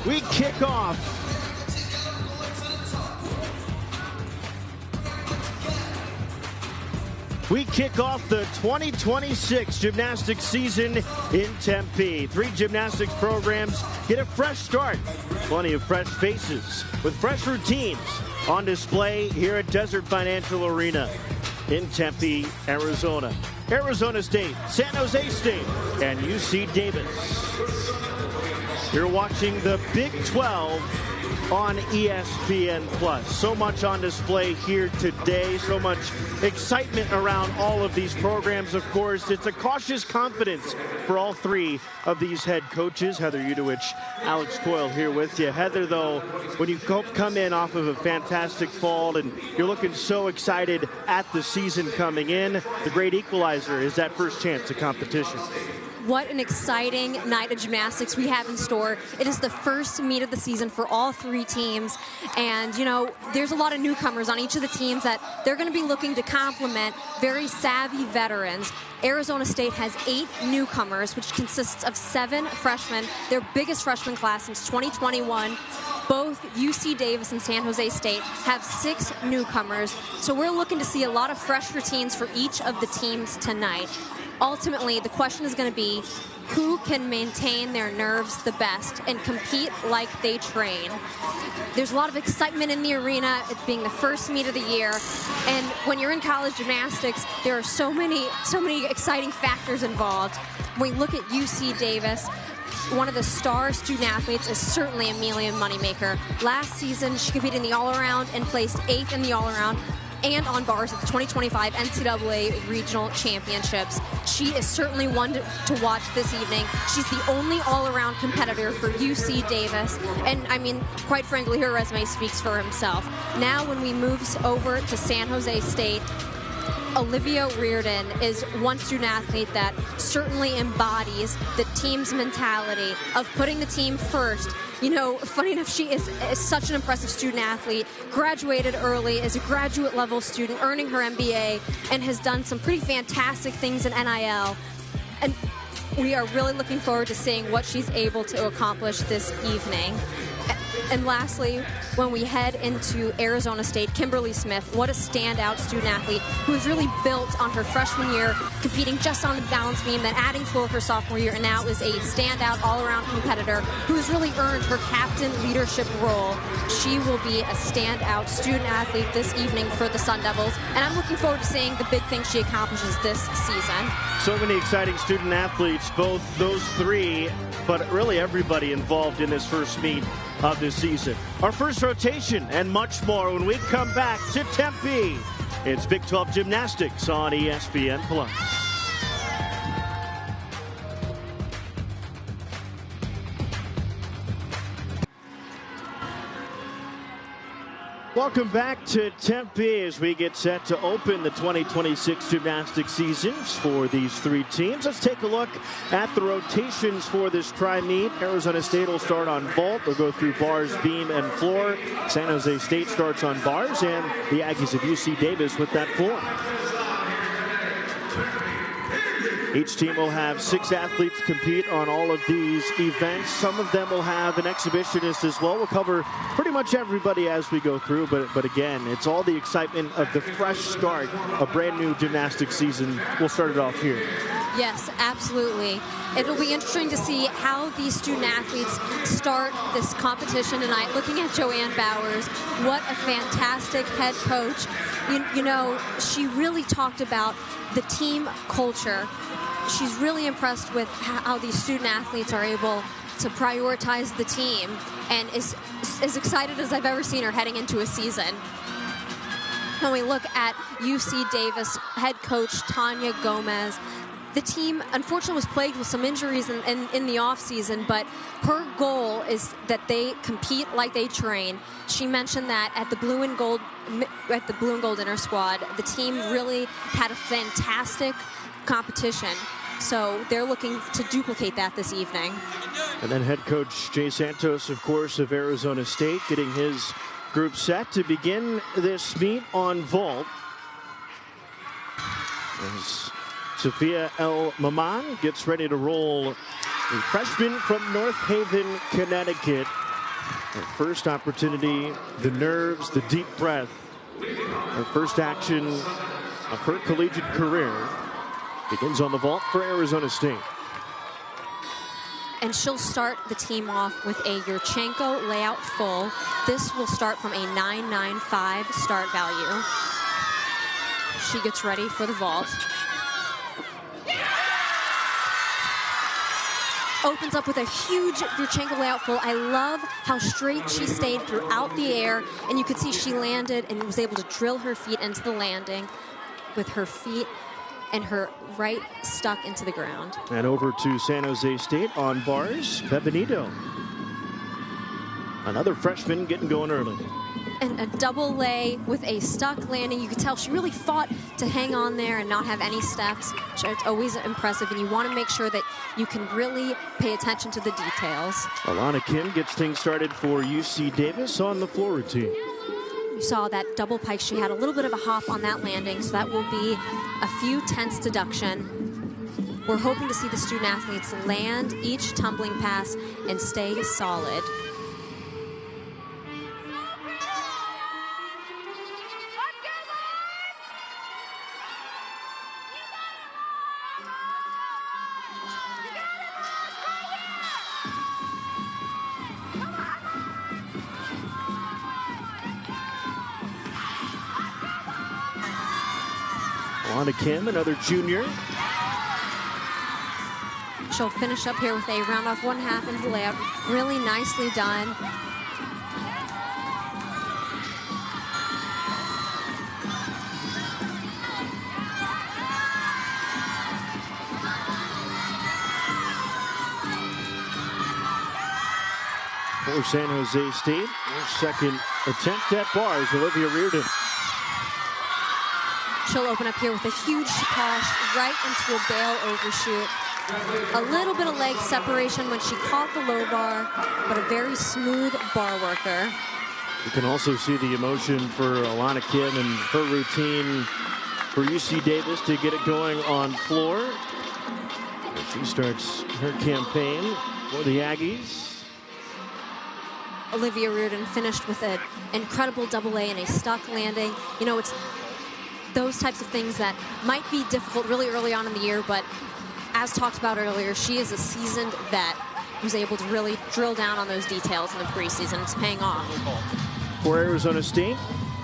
we kick off the 2026 gymnastics season in Tempe. 3 gymnastics programs get a fresh start. Plenty of fresh faces with fresh routines on display here at Desert Financial Arena in Tempe, Arizona. Arizona State, San Jose State, and UC Davis. You're watching the Big 12 on ESPN+. So much on display here today, so much excitement around all of these programs. Of course, it's a cautious confidence for all 3 of these head coaches. Heather Udowich, Alex Coyle here with you. Heather, though, when you come in off of a fantastic fall and you're looking so excited at the season coming in, the great equalizer is that first chance of competition. What an exciting night of gymnastics we have in store. It is the first meet of the season for all 3 teams. And, you know, there's a lot of newcomers on each of the teams that they're going to be looking to complement very savvy veterans. Arizona State has 8 newcomers, which consists of 7 freshmen, their biggest freshman class since 2021. Both UC Davis and San Jose State have 6 newcomers. So we're looking to see a lot of fresh routines for each of the teams tonight. Ultimately, the question is going to be who can maintain their nerves the best and compete like they train. There's a lot of excitement in the arena, it being the first meet of the year. And when you're in college gymnastics, there are so many exciting factors involved. When we look at UC Davis, one of the star student athletes is certainly Amelia Moneymaker. Last season, she competed in the all-around and placed 8th in the all-around and on bars at the 2025 NCAA Regional Championships. She is certainly one to watch this evening. She's the only all-around competitor for UC Davis, and I mean, quite frankly, her resume speaks for himself. Now when we move over to San Jose State, Olivia Reardon is one student athlete that certainly embodies the team's mentality of putting the team first. You know, funny enough, she is such an impressive student athlete, graduated early, is a graduate level student, earning her MBA, and has done some pretty fantastic things in NIL. And we are really looking forward to seeing what she's able to accomplish this evening. And lastly, when we head into Arizona State, Kimberly Smith, what a standout student athlete who has really built on her freshman year, competing just on the balance beam, then adding floor her sophomore year, and now is a standout all-around competitor who has really earned her captain leadership role. She will be a standout student athlete this evening for the Sun Devils, and I'm looking forward to seeing the big things she accomplishes this season. So many exciting student athletes, both those 3, but really everybody involved in this first meet of this season. Our first rotation and much more when we come back to Tempe. It's Big 12 Gymnastics on ESPN+. Welcome back to Tempe as we get set to open the 2026 gymnastics seasons for these 3 teams. Let's take a look at the rotations for this tri-meet. Arizona State will start on vault. They'll go through bars, beam, and floor. San Jose State starts on bars, and the Aggies of UC Davis with that floor. Each team will have 6 athletes compete on all of these events. Some of them will have an exhibitionist as well. We'll cover pretty much everybody as we go through, but again, it's all the excitement of the fresh start, a brand new gymnastics season. We'll start it off here. Yes, absolutely. It'll be interesting to see how these student athletes start this competition tonight. Looking at Joanne Bowers, what a fantastic head coach. You know, she really talked about the team culture. She's really impressed with how these student athletes are able to prioritize the team, and is as excited as I've ever seen her heading into a season. When we look at UC Davis head coach Tanya Gomez, the team unfortunately was plagued with some injuries in the offseason, but her goal is that they compete like they train. She mentioned that at the Blue and Gold Inter Squad, the team really had a fantastic competition. So they're looking to duplicate that this evening. And then head coach Jay Santos, of course, of Arizona State, getting his group set to begin this meet on vault. As Sophia El Maman gets ready to roll, a freshman from North Haven, Connecticut, Her first opportunity, the nerves, the deep breath. Her first action of her collegiate career begins on the vault for Arizona State. And she'll start the team off with a Yurchenko layout full. This will start from a 995 start value. She gets ready for the vault. Opens up with a huge Yurchenko layout full. I love how straight she stayed throughout the air, and you could see she landed and was able to drill her feet into the landing with her feet and her right stuck into the ground. And over to San Jose State on bars, Benito. Another freshman getting going early. And a double lay with a stuck landing. You could tell she really fought to hang on there and not have any steps. It's always impressive, and you want to make sure that you can really pay attention to the details. Alana Kim gets things started for UC Davis on the floor routine. You saw that double pike. She had a little bit of a hop on that landing, so that will be a few tenths deduction. We're hoping to see the student athletes land each tumbling pass and stay solid. Alana Kim, another junior. She'll finish up here with a round off 1/2 into the layup. Really nicely done. For San Jose State, her second attempt at bars, Olivia Reardon. She'll open up here with a huge push right into a bail overshoot. A little bit of leg separation when she caught the low bar, but a very smooth bar worker. You can also see the emotion for Alana Kim and her routine for UC Davis to get it going on floor. As she starts her campaign for the Aggies. Olivia Reardon finished with an incredible double A and a stuck landing. You know, it's those types of things that might be difficult really early on in the year, but as talked about earlier, she is a seasoned vet who's able to really drill down on those details in the preseason. It's paying off. For Arizona State,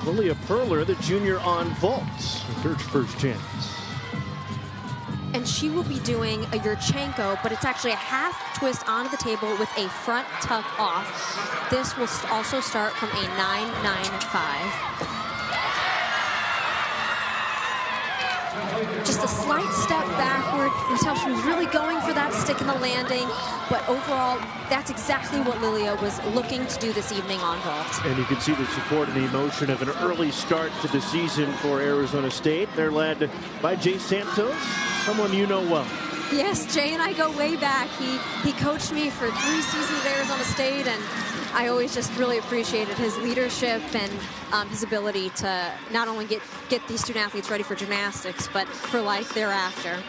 Lilia Perler, the junior on vaults, her first chance. And she will be doing a Yurchenko, but it's actually a half twist onto the table with a front tuck off. This will also start from a 995. Just a slight step backward. You can tell she was really going for that stick in the landing, but overall, that's exactly what Lilia was looking to do this evening on vault. And you can see the support and the emotion of an early start to the season for Arizona State. They're led by Jay Santos, someone you know well. Yes, Jay and I go way back. He coached me for 3 seasons at Arizona State, and I always just really appreciated his leadership and his ability to not only get these student athletes ready for gymnastics, but for life thereafter.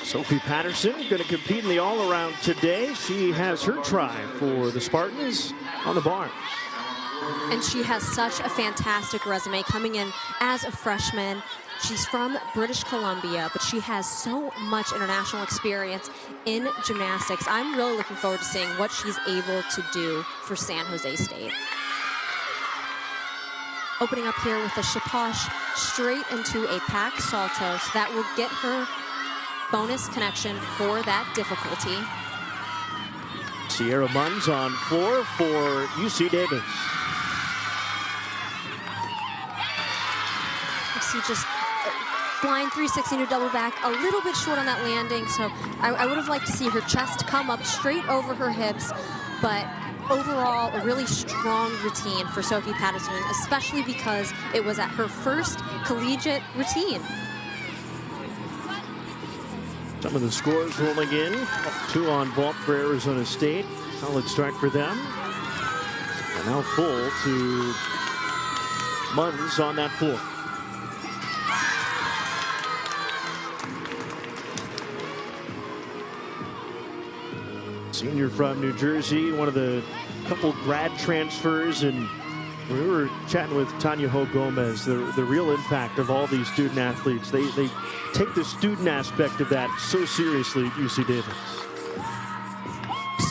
Sophie Patterson going to compete in the all-around today. She has her try for the Spartans on the bar. And she has such a fantastic resume coming in as a freshman. She's from British Columbia, but she has so much international experience in gymnastics. I'm really looking forward to seeing what she's able to do for San Jose State. Opening up here with a shaposh straight into a pack salto, so that will get her bonus connection for that difficulty. Sierra Munns on floor for UC Davis. You see just blind 360 to double back, a little bit short on that landing, so I would have liked to see her chest come up straight over her hips, but overall a really strong routine for Sophie Patterson, especially because it was at her first collegiate routine. Some of the scores rolling in. 2 on vault for Arizona State. Solid start for them. And now full to Munns on that floor. Senior from New Jersey, one of the couple grad transfers, and we were chatting with Tanya Ho Gomez, the real impact of all these student athletes. They take the student aspect of that so seriously at UC Davis.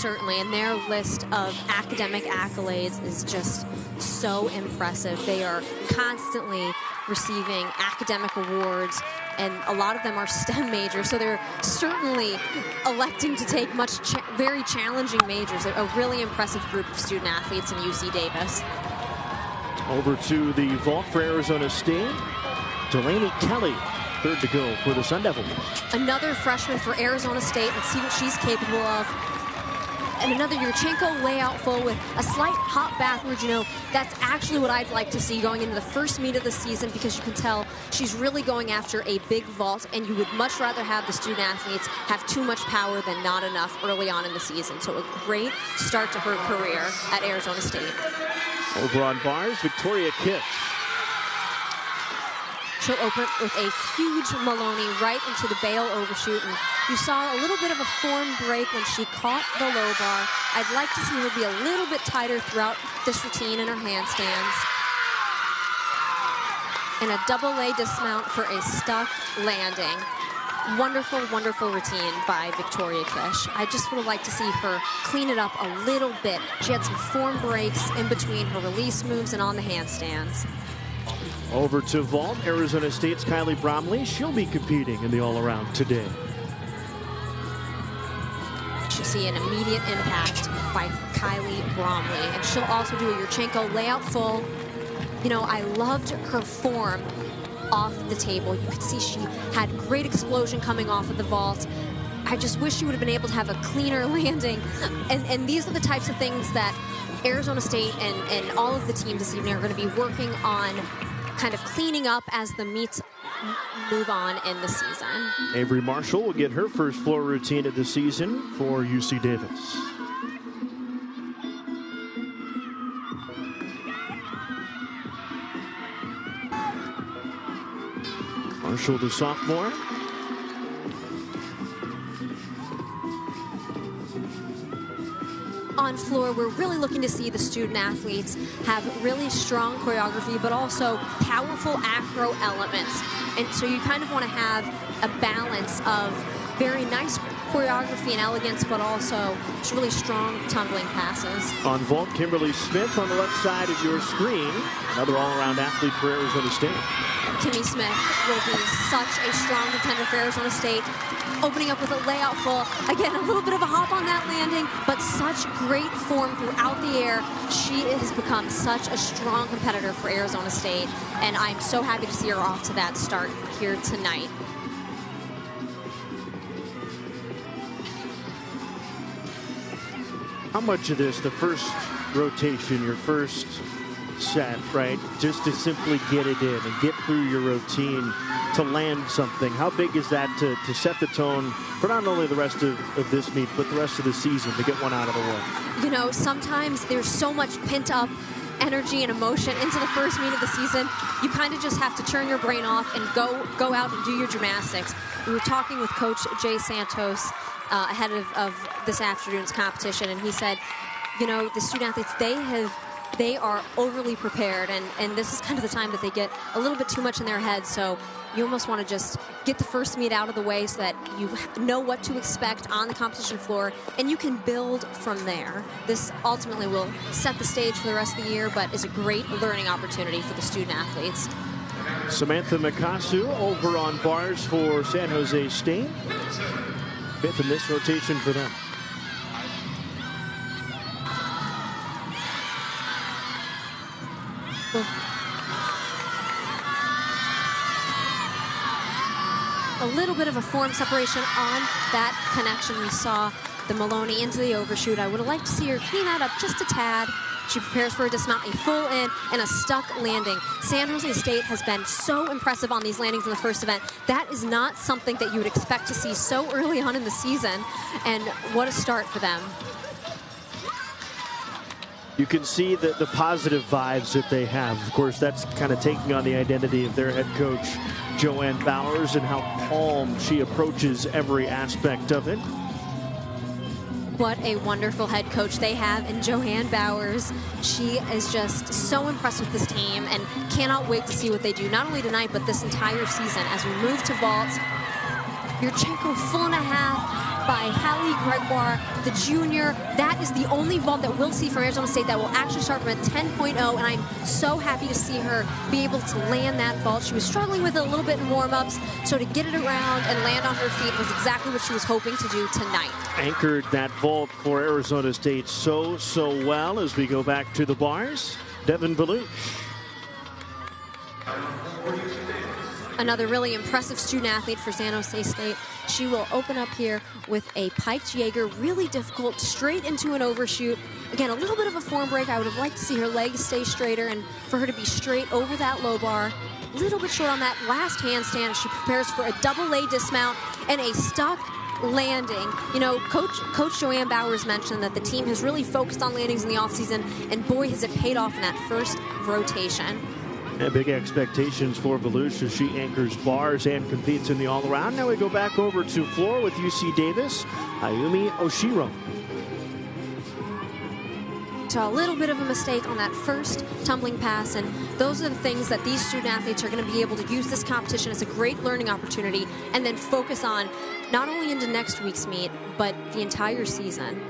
Certainly, and their list of academic accolades is just so impressive. They are constantly receiving academic awards, and a lot of them are STEM majors, so they're certainly electing to take very challenging majors. A really impressive group of student athletes in UC Davis. Over to the vault for Arizona State, Delaney Kelly, third to go for the Sun Devils. Another freshman for Arizona State. Let's see what she's capable of. And another Yurchenko layout full with a slight hop backwards. You know, that's actually what I'd like to see going into the first meet of the season, because you can tell she's really going after a big vault, and you would much rather have the student athletes have too much power than not enough early on in the season. So a great start to her career at Arizona State. Over on bars, Victoria Kish. She'll open with a huge Maloney right into the bail overshoot, and you saw a little bit of a form break when she caught the low bar. I'd like to see her be a little bit tighter throughout this routine in her handstands. And a double A dismount for a stuck landing. Wonderful, wonderful routine by Victoria Kish. I just would like to see her clean it up a little bit. She had some form breaks in between her release moves and on the handstands. Over to vault, Arizona State's Kylie Bromley. She'll be competing in the all-around today. She'll see an immediate impact by Kylie Bromley. And she'll also do a Yurchenko layout full. You know, I loved her form off the table. You could see she had great explosion coming off of the vault. I just wish she would have been able to have a cleaner landing. And these are the types of things that Arizona State and all of the teams this evening are going to be working on, kind of cleaning up as the meets move on in the season. Avery Marshall will get her first floor routine of the season for UC Davis. Marshall, the sophomore. On floor, we're really looking to see the student athletes have really strong choreography, but also powerful acro elements. And so you kind of want to have a balance of very nice choreography and elegance, but also just really strong tumbling passes. On vault, Kimberly Smith on the left side of your screen. Another all-around athlete for Arizona State. Kimmy Smith will be such a strong contender for Arizona State. Opening up with a layout full. Again, a little bit of a hop on that landing, but such great form throughout the air. She has become such a strong competitor for Arizona State, and I'm so happy to see her off to that start here tonight. How much of this, the first rotation, your first set, right, just to simply get it in and get through your routine to land something, how big is that to set the tone for not only the rest of this meet, but the rest of the season, to get one out of the way? You know, sometimes there's so much pent up energy and emotion into the first meet of the season. You kind of just have to turn your brain off and go out and do your gymnastics. We were talking with Coach Jay Santos ahead of this afternoon's competition, and he said, you know, the student athletes, they are overly prepared, and this is kind of the time that they get a little bit too much in their head. So you almost want to just get the first meet out of the way so that you know what to expect on the competition floor, and you can build from there. This ultimately will set the stage for the rest of the year, but is a great learning opportunity for the student athletes. Samantha Mikasu over on bars for San Jose State. Fifth in this rotation for them. A little bit of a form separation on that connection. We saw the Maloney into the overshoot. I would have liked to see her clean that up just a tad. She prepares for a dismount, a full in, and a stuck landing. San Jose State has been so impressive on these landings in the first event. That is not something that you would expect to see so early on in the season, and what a start for them. You can see the positive vibes that they have. Of course, that's kind of taking on the identity of their head coach, Joanne Bowers, and how calm she approaches every aspect of it. What a wonderful head coach they have in Joanne Bowers. She is just so impressed with this team and cannot wait to see what they do, not only tonight, but this entire season. As we move to vaults, Yurchenko full and a half by Hallie Gregoire, the junior. That is the only vault that we'll see from Arizona State that will actually start from a 10.0, and I'm so happy to see her be able to land that vault. She was struggling with it a little bit in warm-ups, so to get it around and land on her feet was exactly what she was hoping to do tonight. Anchored that vault for Arizona State so well. As we go back to the bars, Devin Valouche. Another really impressive student athlete for San Jose State. She will open up here with a piked Jaeger, really difficult, straight into an overshoot. Again, a little bit of a form break. I would have liked to see her legs stay straighter and for her to be straight over that low bar. A little bit short on that last handstand. She prepares for a double leg dismount and a stuck landing. You know, Coach Joanne Bowers mentioned that the team has really focused on landings in the offseason, and boy, has it paid off in that first rotation. And big expectations for Valouche as she anchors bars and competes in the all-around. Now we go back over to floor with UC Davis, Ayumi Oshiro. So a little bit of a mistake on that first tumbling pass, and those are the things that these student athletes are going to be able to use this competition as a great learning opportunity and then focus on not only into next week's meet, but the entire season.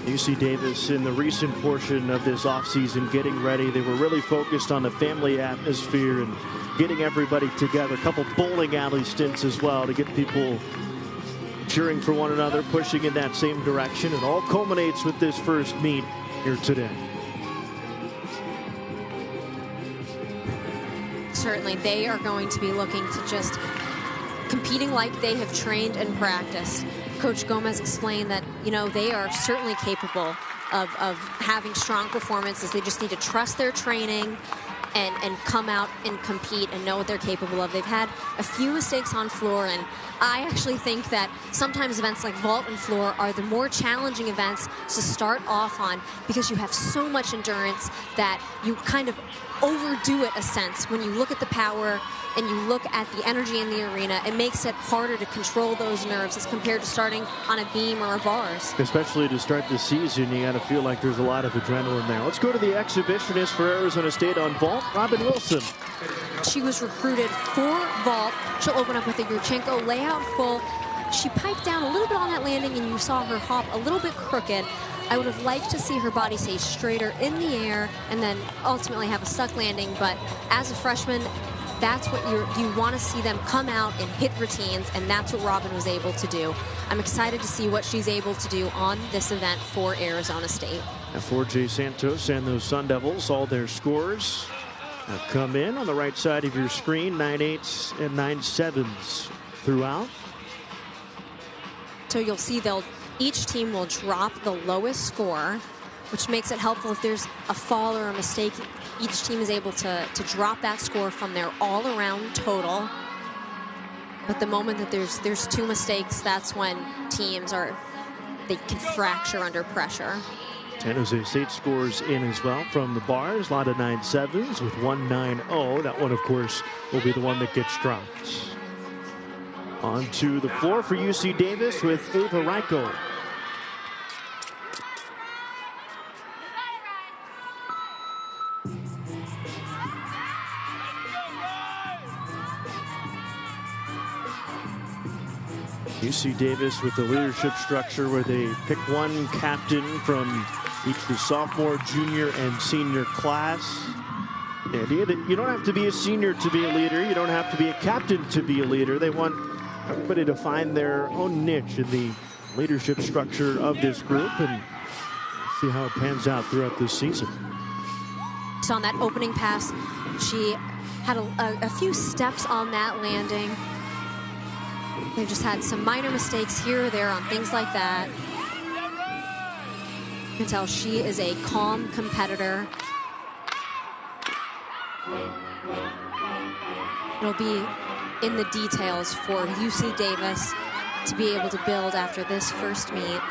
UC Davis in the recent portion of this offseason getting ready. They were really focused on the family atmosphere and getting everybody together. A couple bowling alley stints as well to get people cheering for one another, pushing in that same direction. It all culminates with this first meet here today. Certainly, they are going to be looking to just competing like they have trained and practiced. Coach Gomez explained that, you know, they are certainly capable of having strong performances. They just need to trust their training and come out and compete and know what they're capable of. They've had a few mistakes on floor, and I actually think that sometimes events like vault and floor are the more challenging events to start off on because you have so much endurance that you kind of overdo it a sense. When you look at the power and you look at the energy in the arena, it makes it harder to control those nerves as compared to starting on a beam or a bars. Especially to start the season, you got to feel like there's a lot of adrenaline there. Let's go to the exhibitionist for Arizona State on vault, Robin Wilson. She was recruited for vault. She'll open up with a Yurchenko layout full. She piped down a little bit on that landing, and you saw her hop a little bit crooked. I would have liked to see her body stay straighter in the air and then ultimately have a stuck landing, but as a freshman, that's what you want to see them come out and hit routines, and that's what Robin was able to do. I'm excited to see what she's able to do on this event for Arizona State. And for Jay Santos and those Sun Devils, all their scores have come in on the right side of your screen, 9.8s and 9.7s throughout. So you'll see each team will drop the lowest score, which makes it helpful if there's a fall or a mistake. Each team is able to drop that score from their all-around total. But the moment that there's two mistakes, that's when teams they can fracture under pressure. San Jose State scores in as well from the bars. A lot of 9.7s with 1.90. That one, of course, will be the one that gets dropped. Onto the floor for UC Davis with Ava Ryko. UC Davis with the leadership structure where they pick one captain from each of the sophomore, junior, and senior class. The idea that you don't have to be a senior to be a leader. You don't have to be a captain to be a leader. They want everybody to find their own niche in the leadership structure of this group and see how it pans out throughout this season. So on that opening pass, she had a few steps on that landing. They just had some minor mistakes here or there on things like that. You can tell she is a calm competitor. It'll be in the details for UC Davis to be able to build after this first meet.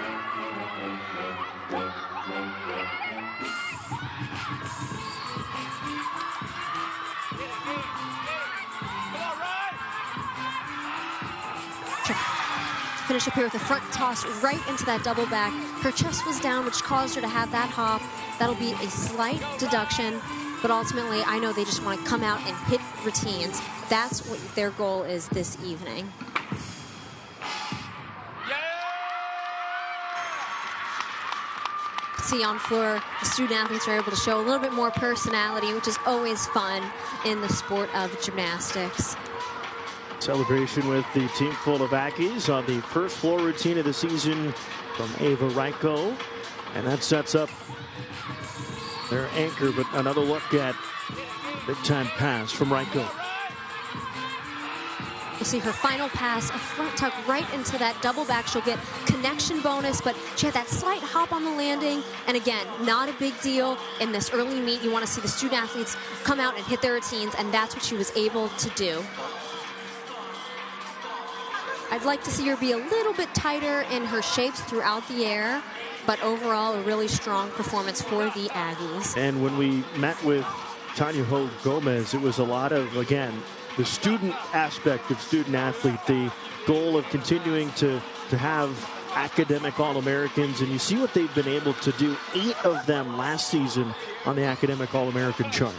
Finish up here with a front toss right into that double back. Her chest was down, which caused her to have that hop. That'll be a slight deduction, but ultimately, I know they just want to come out and hit routines. That's what their goal is this evening. See on floor, the student athletes are able to show a little bit more personality, which is always fun in the sport of gymnastics. Celebration with the team full of Aggies on the first floor routine of the season from Ava Reiko. And that sets up their anchor, but another look at big time pass from Reiko. You'll see her final pass, a front tuck right into that double back. She'll get connection bonus, but she had that slight hop on the landing. And again, not a big deal in this early meet. You want to see the student athletes come out and hit their routines, and that's what she was able to do. I'd like to see her be a little bit tighter in her shapes throughout the air, but overall a really strong performance for the Aggies. And when we met with Tanya Ho Gomez, it was a lot of, again, the student aspect of student athlete, the goal of continuing to have academic All-Americans, and you see what they've been able to do. 8 of them last season on the academic All-American chart.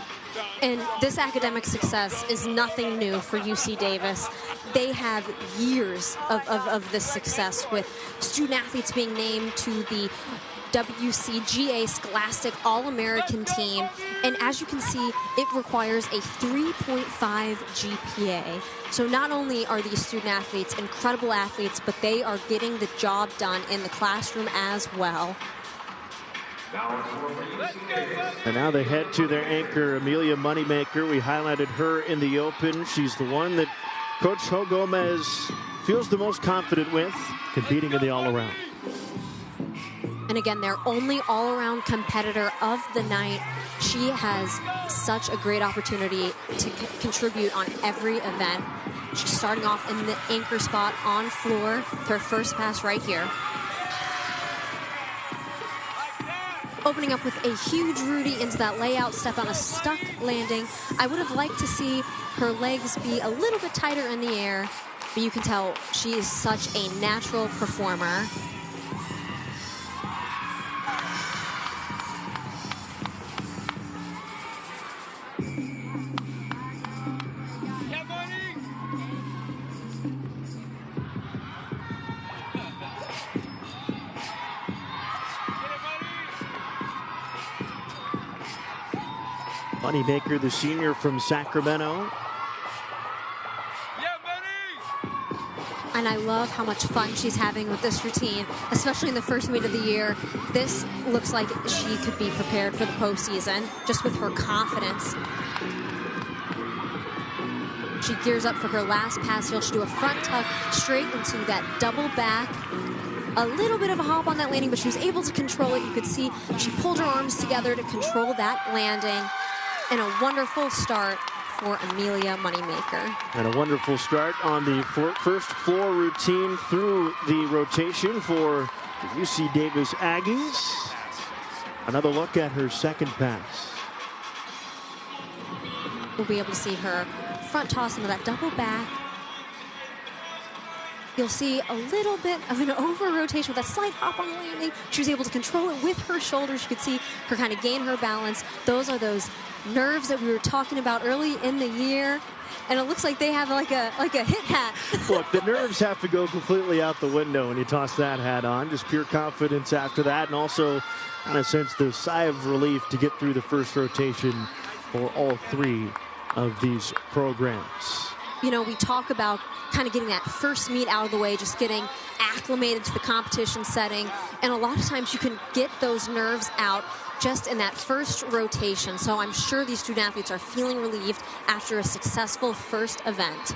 And this academic success is nothing new for UC Davis. They have years of this success, with student athletes being named to the WCGA Scholastic All-American team. And as you can see, it requires a 3.5 GPA. So not only are these student athletes incredible athletes, but they are getting the job done in the classroom as well. And now they head to their anchor, Amelia Moneymaker. We highlighted her in the open. She's the one that Coach Ho Gomez feels the most confident with, competing in the all-around. And again, their only all-around competitor of the night. She has such a great opportunity to contribute on every event. She's starting off in the anchor spot on floor. Her first pass right here. Opening up with a huge Rudy into that layout step on a stuck landing. I would have liked to see her legs be a little bit tighter in the air, but you can tell she is such a natural performer. Moneymaker, the senior from Sacramento. And I love how much fun she's having with this routine, especially in the first meet of the year. This looks like she could be prepared for the postseason, just with her confidence. She gears up for her last pass here. She'll do a front tuck straight into that double back. A little bit of a hop on that landing, but she was able to control it. You could see she pulled her arms together to control that landing. And a wonderful start for Amelia Moneymaker. And a wonderful start on the first floor routine through the rotation for the UC Davis Aggies. Another look at her second pass. We'll be able to see her front toss into that double back. You'll see a little bit of an over rotation with that slight hop on the landing. She was able to control it with her shoulders. You could see her kind of gain her balance. Those are those nerves that we were talking about early in the year. And it looks like they have like a hit hat. Look, the nerves have to go completely out the window when you toss that hat on. Just pure confidence after that, and also kind of sense the sigh of relief to get through the first rotation for all 3 of these programs. You know, we talk about kind of getting that first meet out of the way, just getting acclimated to the competition setting. And a lot of times you can get those nerves out just in that first rotation. So I'm sure these student athletes are feeling relieved after a successful first event.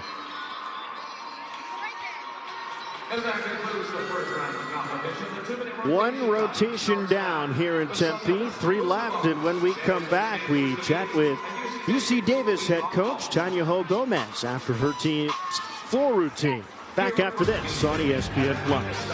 One rotation down here in Tempe, 3 left, and when we come back, we chat with UC Davis head coach Tanya Ho Gomez after her team's floor routine. Back after this on ESPN Plus.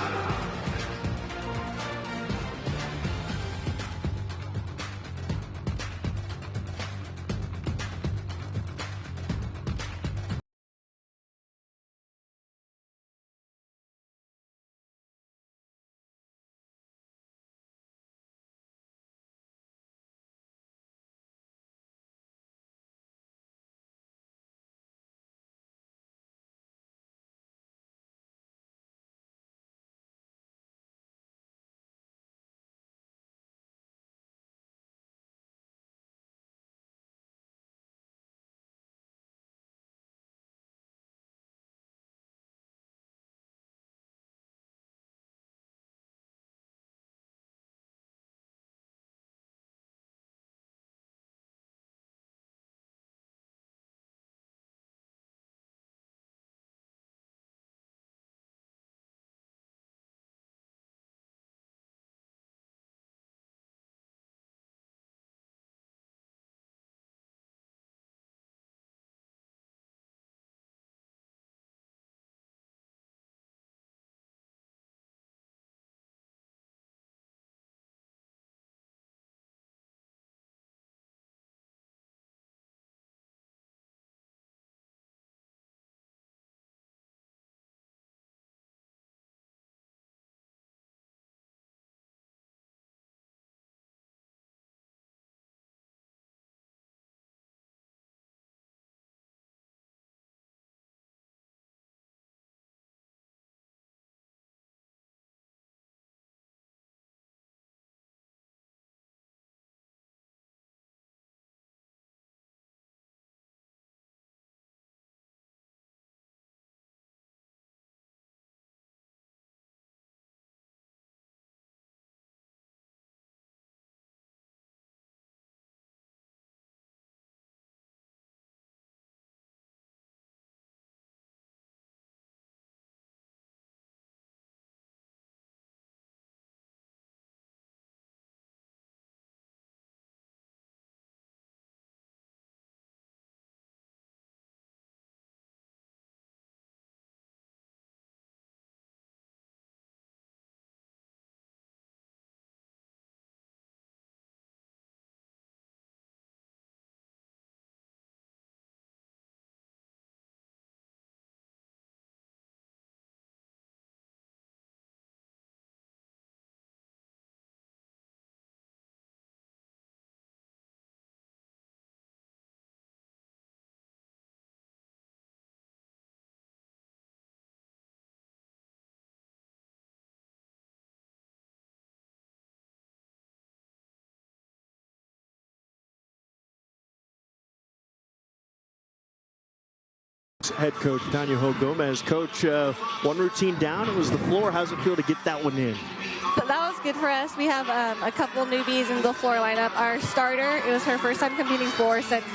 Head coach Tanya Ho Gomez. Coach, one routine down. It was the floor. How's it feel to get that one in? But that was good for us. We have a couple newbies in the floor lineup. Our starter, it was her first time competing floor since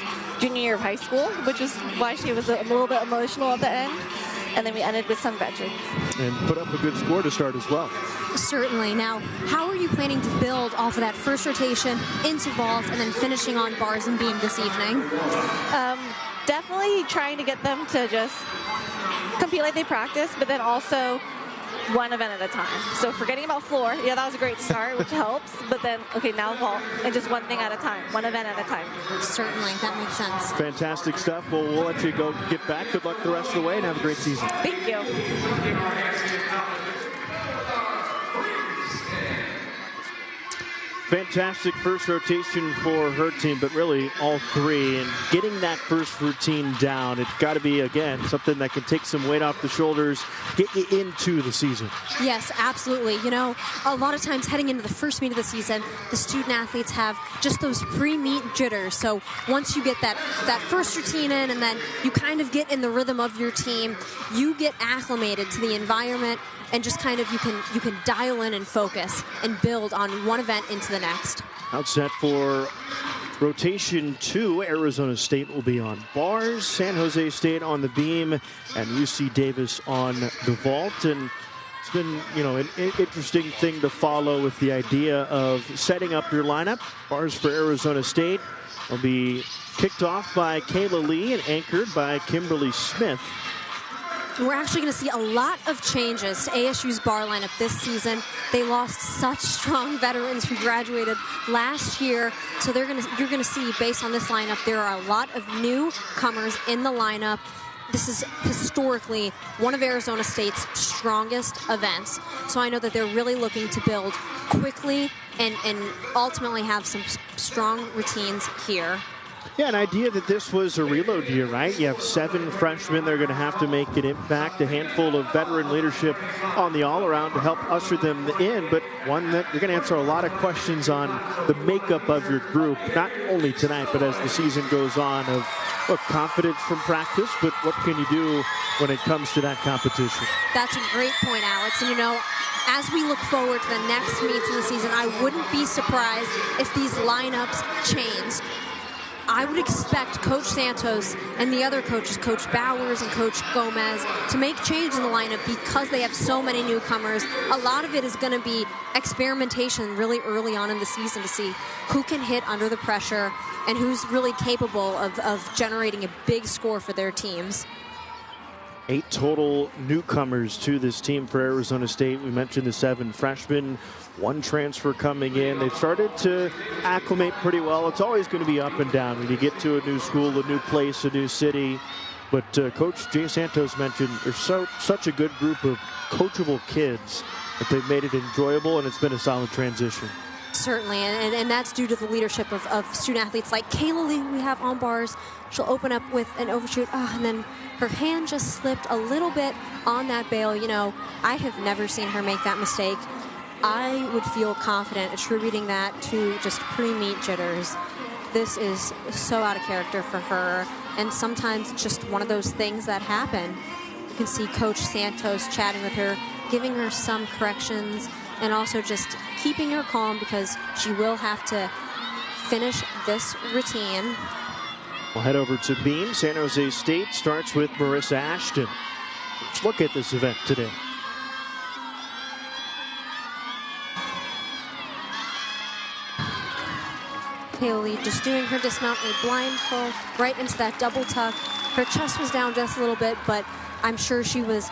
junior year of high school, which is why she was a little bit emotional at the end. And then we ended with some veterans. And put up a good score to start as well. Certainly. Now, how are you planning to build off of that first rotation into vault and then finishing on bars and beam this evening? Definitely trying to get them to just compete like they practice, but then also one event at a time. So forgetting about floor, yeah, that was a great start, which helps, but then, okay, now vault, and just one thing at a time, one event at a time. Certainly, that makes sense. Fantastic stuff. Well, we'll let you go get back. Good luck the rest of the way, and have a great season. Thank you. Fantastic first rotation for her team, but really all three. And getting that first routine down, it's got to be, again, something that can take some weight off the shoulders, get you into the season. Yes, absolutely. You know, a lot of times heading into the first meet of the season, the student athletes have just those pre-meet jitters. So once you get that first routine in, and then you kind of get in the rhythm of your team, you get acclimated to the environment, and just kind of you can dial in and focus and build on one event into the next. Outset for rotation 2, Arizona State will be on bars, San Jose State on the beam, and UC Davis on the vault. And it's been, you know, an interesting thing to follow with the idea of setting up your lineup. Bars for Arizona State will be kicked off by Kayla Lee and anchored by Kimberly Smith. We're actually going to see a lot of changes to ASU's bar lineup this season. They lost such strong veterans who graduated last year. So you're going to see, based on this lineup, there are a lot of newcomers in the lineup. This is historically one of Arizona State's strongest events. So I know that they're really looking to build quickly and ultimately have some strong routines here. Yeah, an idea that this was a reload year, right? You have 7 freshmen that are going to have to make an impact, a handful of veteran leadership on the all-around to help usher them in, but one that you're going to answer a lot of questions on the makeup of your group, not only tonight, but as the season goes on, of what confidence from practice, but what can you do when it comes to that competition? That's a great point, Alex. And, you know, as we look forward to the next meets of the season, I wouldn't be surprised if these lineups changed. I would expect Coach Santos and the other coaches, Coach Bowers and Coach Gomez, to make changes in the lineup because they have so many newcomers. A lot of it is going to be experimentation really early on in the season to see who can hit under the pressure and who's really capable of generating a big score for their teams. 8 total newcomers to this team for Arizona State. We mentioned the 7 freshmen, 1 transfer coming in. They've started to acclimate pretty well. It's always going to be up and down when you get to a new school, a new place, a new city. But Coach Jay Santos mentioned there's such a good group of coachable kids that they've made it enjoyable, and it's been a solid transition. Certainly, and that's due to the leadership of student athletes like Kayla Lee, who we have on bars. She'll open up with an overshoot, and then her hand just slipped a little bit on that bail. You know, I have never seen her make that mistake. I would feel confident attributing that to just pre-meet jitters. This is so out of character for her, and sometimes it's just one of those things that happen. You can see Coach Santos chatting with her, giving her some corrections, and also just keeping her calm because she will have to finish this routine. We'll head over to beam. San Jose State starts with Marissa Ashton. Let's look at this event today. Haley just doing her dismount, a blindfold right into that double tuck. Her chest was down just a little bit, but I'm sure she was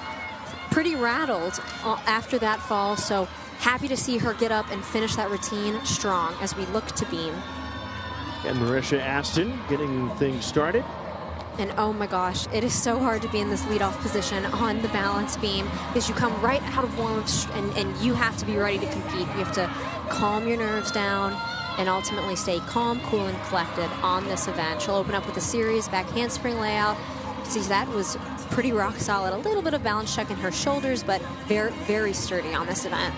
pretty rattled after that fall. So happy to see her get up and finish that routine strong as we look to beam. And Marissa Ashton getting things started. And oh my gosh, it is so hard to be in this leadoff position on the balance beam because you come right out of warm-ups and you have to be ready to compete. You have to calm your nerves down and ultimately stay calm, cool, and collected on this event. She'll open up with a series back handspring layout. See, that was pretty rock solid. A little bit of balance check in her shoulders, but very, very sturdy on this event.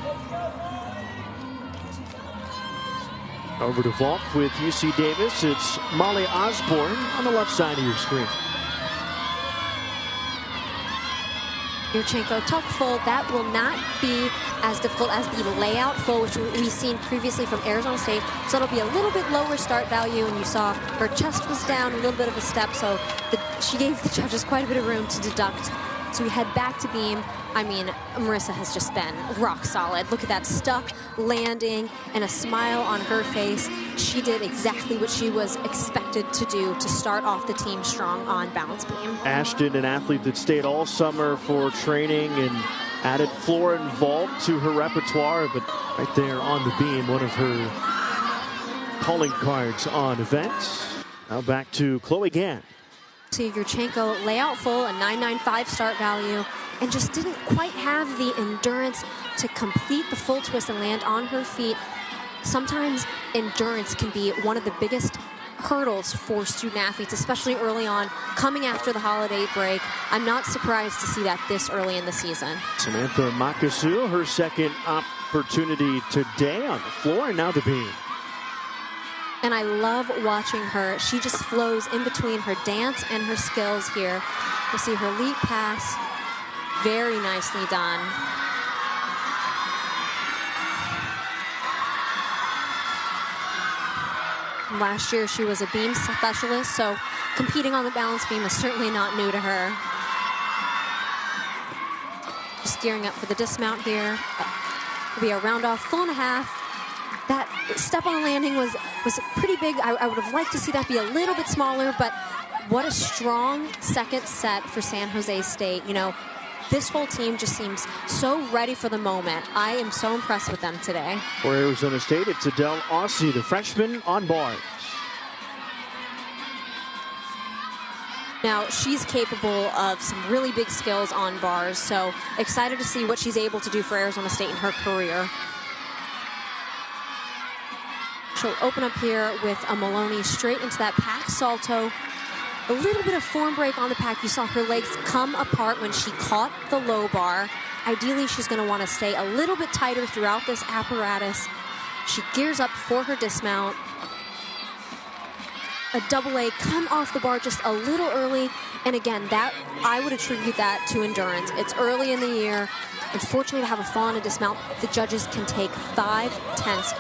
Over to vault with UC Davis. It's Molly Osborne on the left side of your screen. Yurchenko tuck full. That will not be as difficult as the layout full, which we've seen previously from Arizona State. So it'll be a little bit lower start value, and you saw her chest was down, a little bit of a step, so she gave the judges quite a bit of room to deduct. So we head back to beam. I mean, Marissa has just been rock solid. Look at that stuck landing and a smile on her face. She did exactly what she was expected to do to start off the team strong on balance beam. Ashton, an athlete that stayed all summer for training and added floor and vault to her repertoire, but right there on the beam, one of her calling cards on events. Now back to Chloe Gann. See Yurchenko layout full, a 995 start value, and just didn't quite have the endurance to complete the full twist and land on her feet. Sometimes endurance can be one of the biggest hurdles for student athletes, especially early on, coming after the holiday break. I'm not surprised to see that this early in the season. Samantha Makasu, her second opportunity today on the floor, and now the beam. And I love watching her. She just flows in between her dance and her skills here. You'll see her leap pass. Very nicely done. Last year, she was a beam specialist, so competing on the balance beam is certainly not new to her. Just gearing up for the dismount here. It'll be a round off, full and a half. That step on the landing was pretty big. I would have liked to see that be a little bit smaller, but what a strong second set for San Jose State. You know, this whole team just seems so ready for the moment. I am so impressed with them today. For Arizona State, it's Adele Aussie, the freshman on bars. Now, she's capable of some really big skills on bars, so excited to see what she's able to do for Arizona State in her career. She'll open up here with a Maloney straight into that pack salto. A little bit of form break on the pack. You saw her legs come apart when she caught the low bar. Ideally, she's going to want to stay a little bit tighter throughout this apparatus. She gears up for her dismount. A double A come off the bar just a little early. And again, that I would attribute that to endurance. It's early in the year. Unfortunately, to have a fall and a dismount, the judges can take 5/10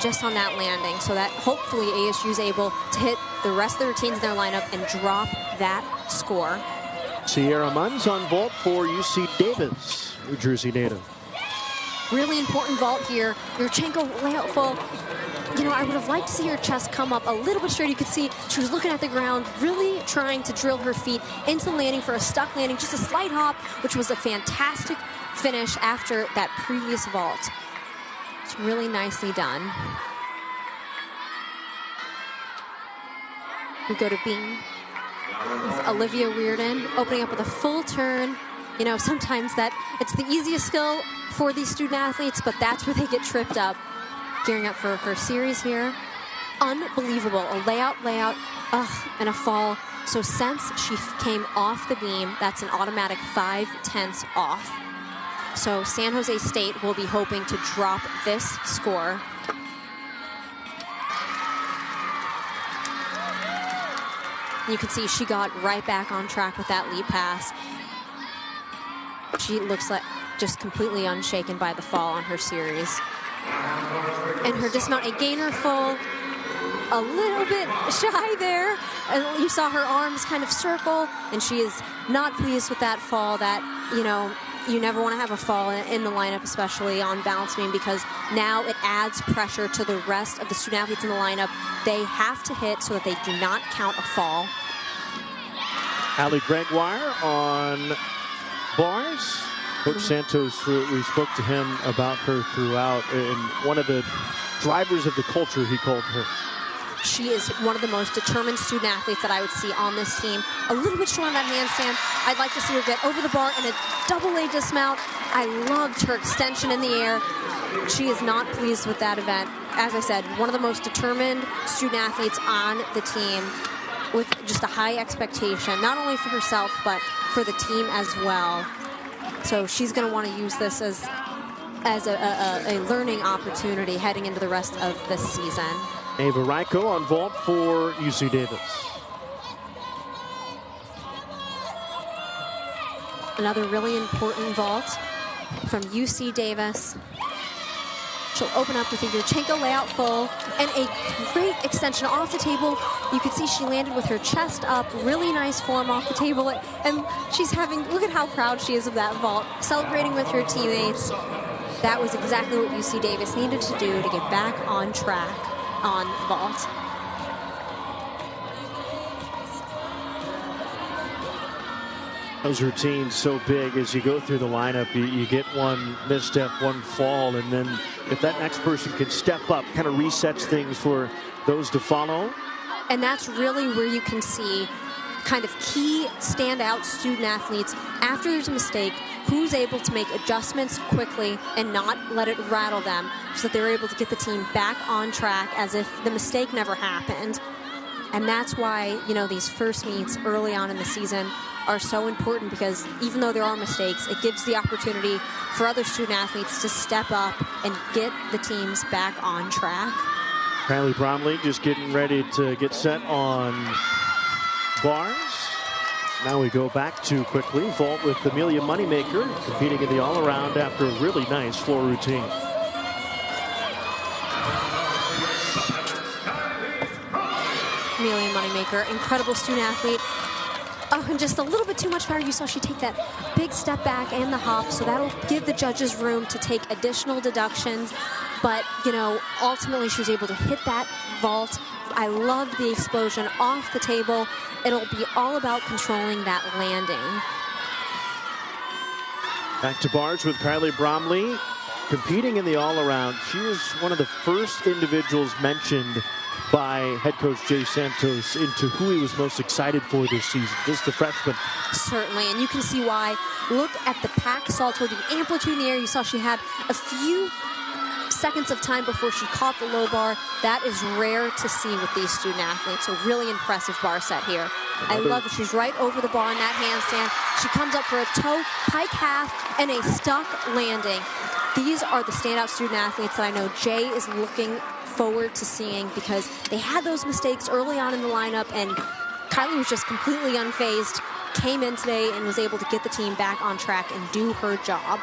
just on that landing, so that hopefully ASU is able to hit the rest of the routines in their lineup and drop that score. Sierra Munns on vault for UC Davis, New Jersey native. Really important vault here. Yurchenko layout full. You know, I would have liked to see her chest come up a little bit straight. You could see she was looking at the ground, really trying to drill her feet into the landing for a stuck landing, just a slight hop, which was a fantastic finish after that previous vault. It's really nicely done. We go to beam with Olivia Reardon, opening up with a full turn. You know, sometimes it's the easiest skill for these student athletes, but that's where they get tripped up. Gearing up for her series here. Unbelievable. A layout, and a fall. So since she came off the beam, that's an automatic 5/10 off. So San Jose State will be hoping to drop this score. You can see she got right back on track with that lead pass. She looks like just completely unshaken by the fall on her series. And her dismount, a gainer full, a little bit shy there. And you saw her arms kind of circle, and she is not pleased with that fall. That, you know, you never want to have a fall in the lineup, especially on balance beam, because now it adds pressure to the rest of the student athletes in the lineup. They have to hit so that they do not count a fall. Allie Gregoire on bars. Coach Santos, we spoke to him about her throughout, and one of the drivers of the culture, he called her. She is one of the most determined student athletes that I would see on this team. A little bit short on that handstand. I'd like to see her get over the bar in a double A dismount. I loved her extension in the air. She is not pleased with that event. As I said, one of the most determined student athletes on the team, with just a high expectation, not only for herself, but for the team as well. So she's going to want to use this as a learning opportunity heading into the rest of the season. Ava Ryko on vault for UC Davis. Another really important vault from UC Davis. She'll open up with a Yurchenko layout full and a great extension off the table. You could see she landed with her chest up, really nice form off the table. And she's having, look at how proud she is of that vault, celebrating with her teammates. That was exactly what UC Davis needed to do to get back on track on vault. Those routines so big as you go through the lineup. You get one misstep, one fall, and then if that next person can step up, kind of resets things for those to follow. And that's really where you can see kind of key standout student athletes after there's a mistake, who's able to make adjustments quickly and not let it rattle them so that they're able to get the team back on track as if the mistake never happened. And that's why, you know, these first meets early on in the season are so important, because even though there are mistakes, it gives the opportunity for other student athletes to step up and get the teams back on track. Kylie Bromley just getting ready to get set on bars. Now we go back to quickly vault with Amelia Moneymaker competing in the all-around after a really nice floor routine. Amelia Moneymaker, incredible student athlete. Oh, and just a little bit too much power. You saw she take that big step back and the hop, so that'll give the judges room to take additional deductions. But, you know, ultimately she was able to hit that vault. I loved the explosion off the table. It'll be all about controlling that landing. Back to bars with Kylie Bromley competing in the all-around. She was one of the first individuals mentioned by head coach Jay Santos into who he was most excited for this season. Just the freshman. Certainly, and you can see why. Look at the pack salto, the amplitude in the air. You saw she had a few seconds of time before she caught the low bar. That is rare to see with these student athletes. So really impressive bar set here. I love it. She's right over the bar in that handstand. She comes up for a toe, pike half, and a stuck landing. These are the standout student athletes that I know Jay is looking forward to seeing, because they had those mistakes early on in the lineup, and Kylie was just completely unfazed, came in today and was able to get the team back on track and do her job.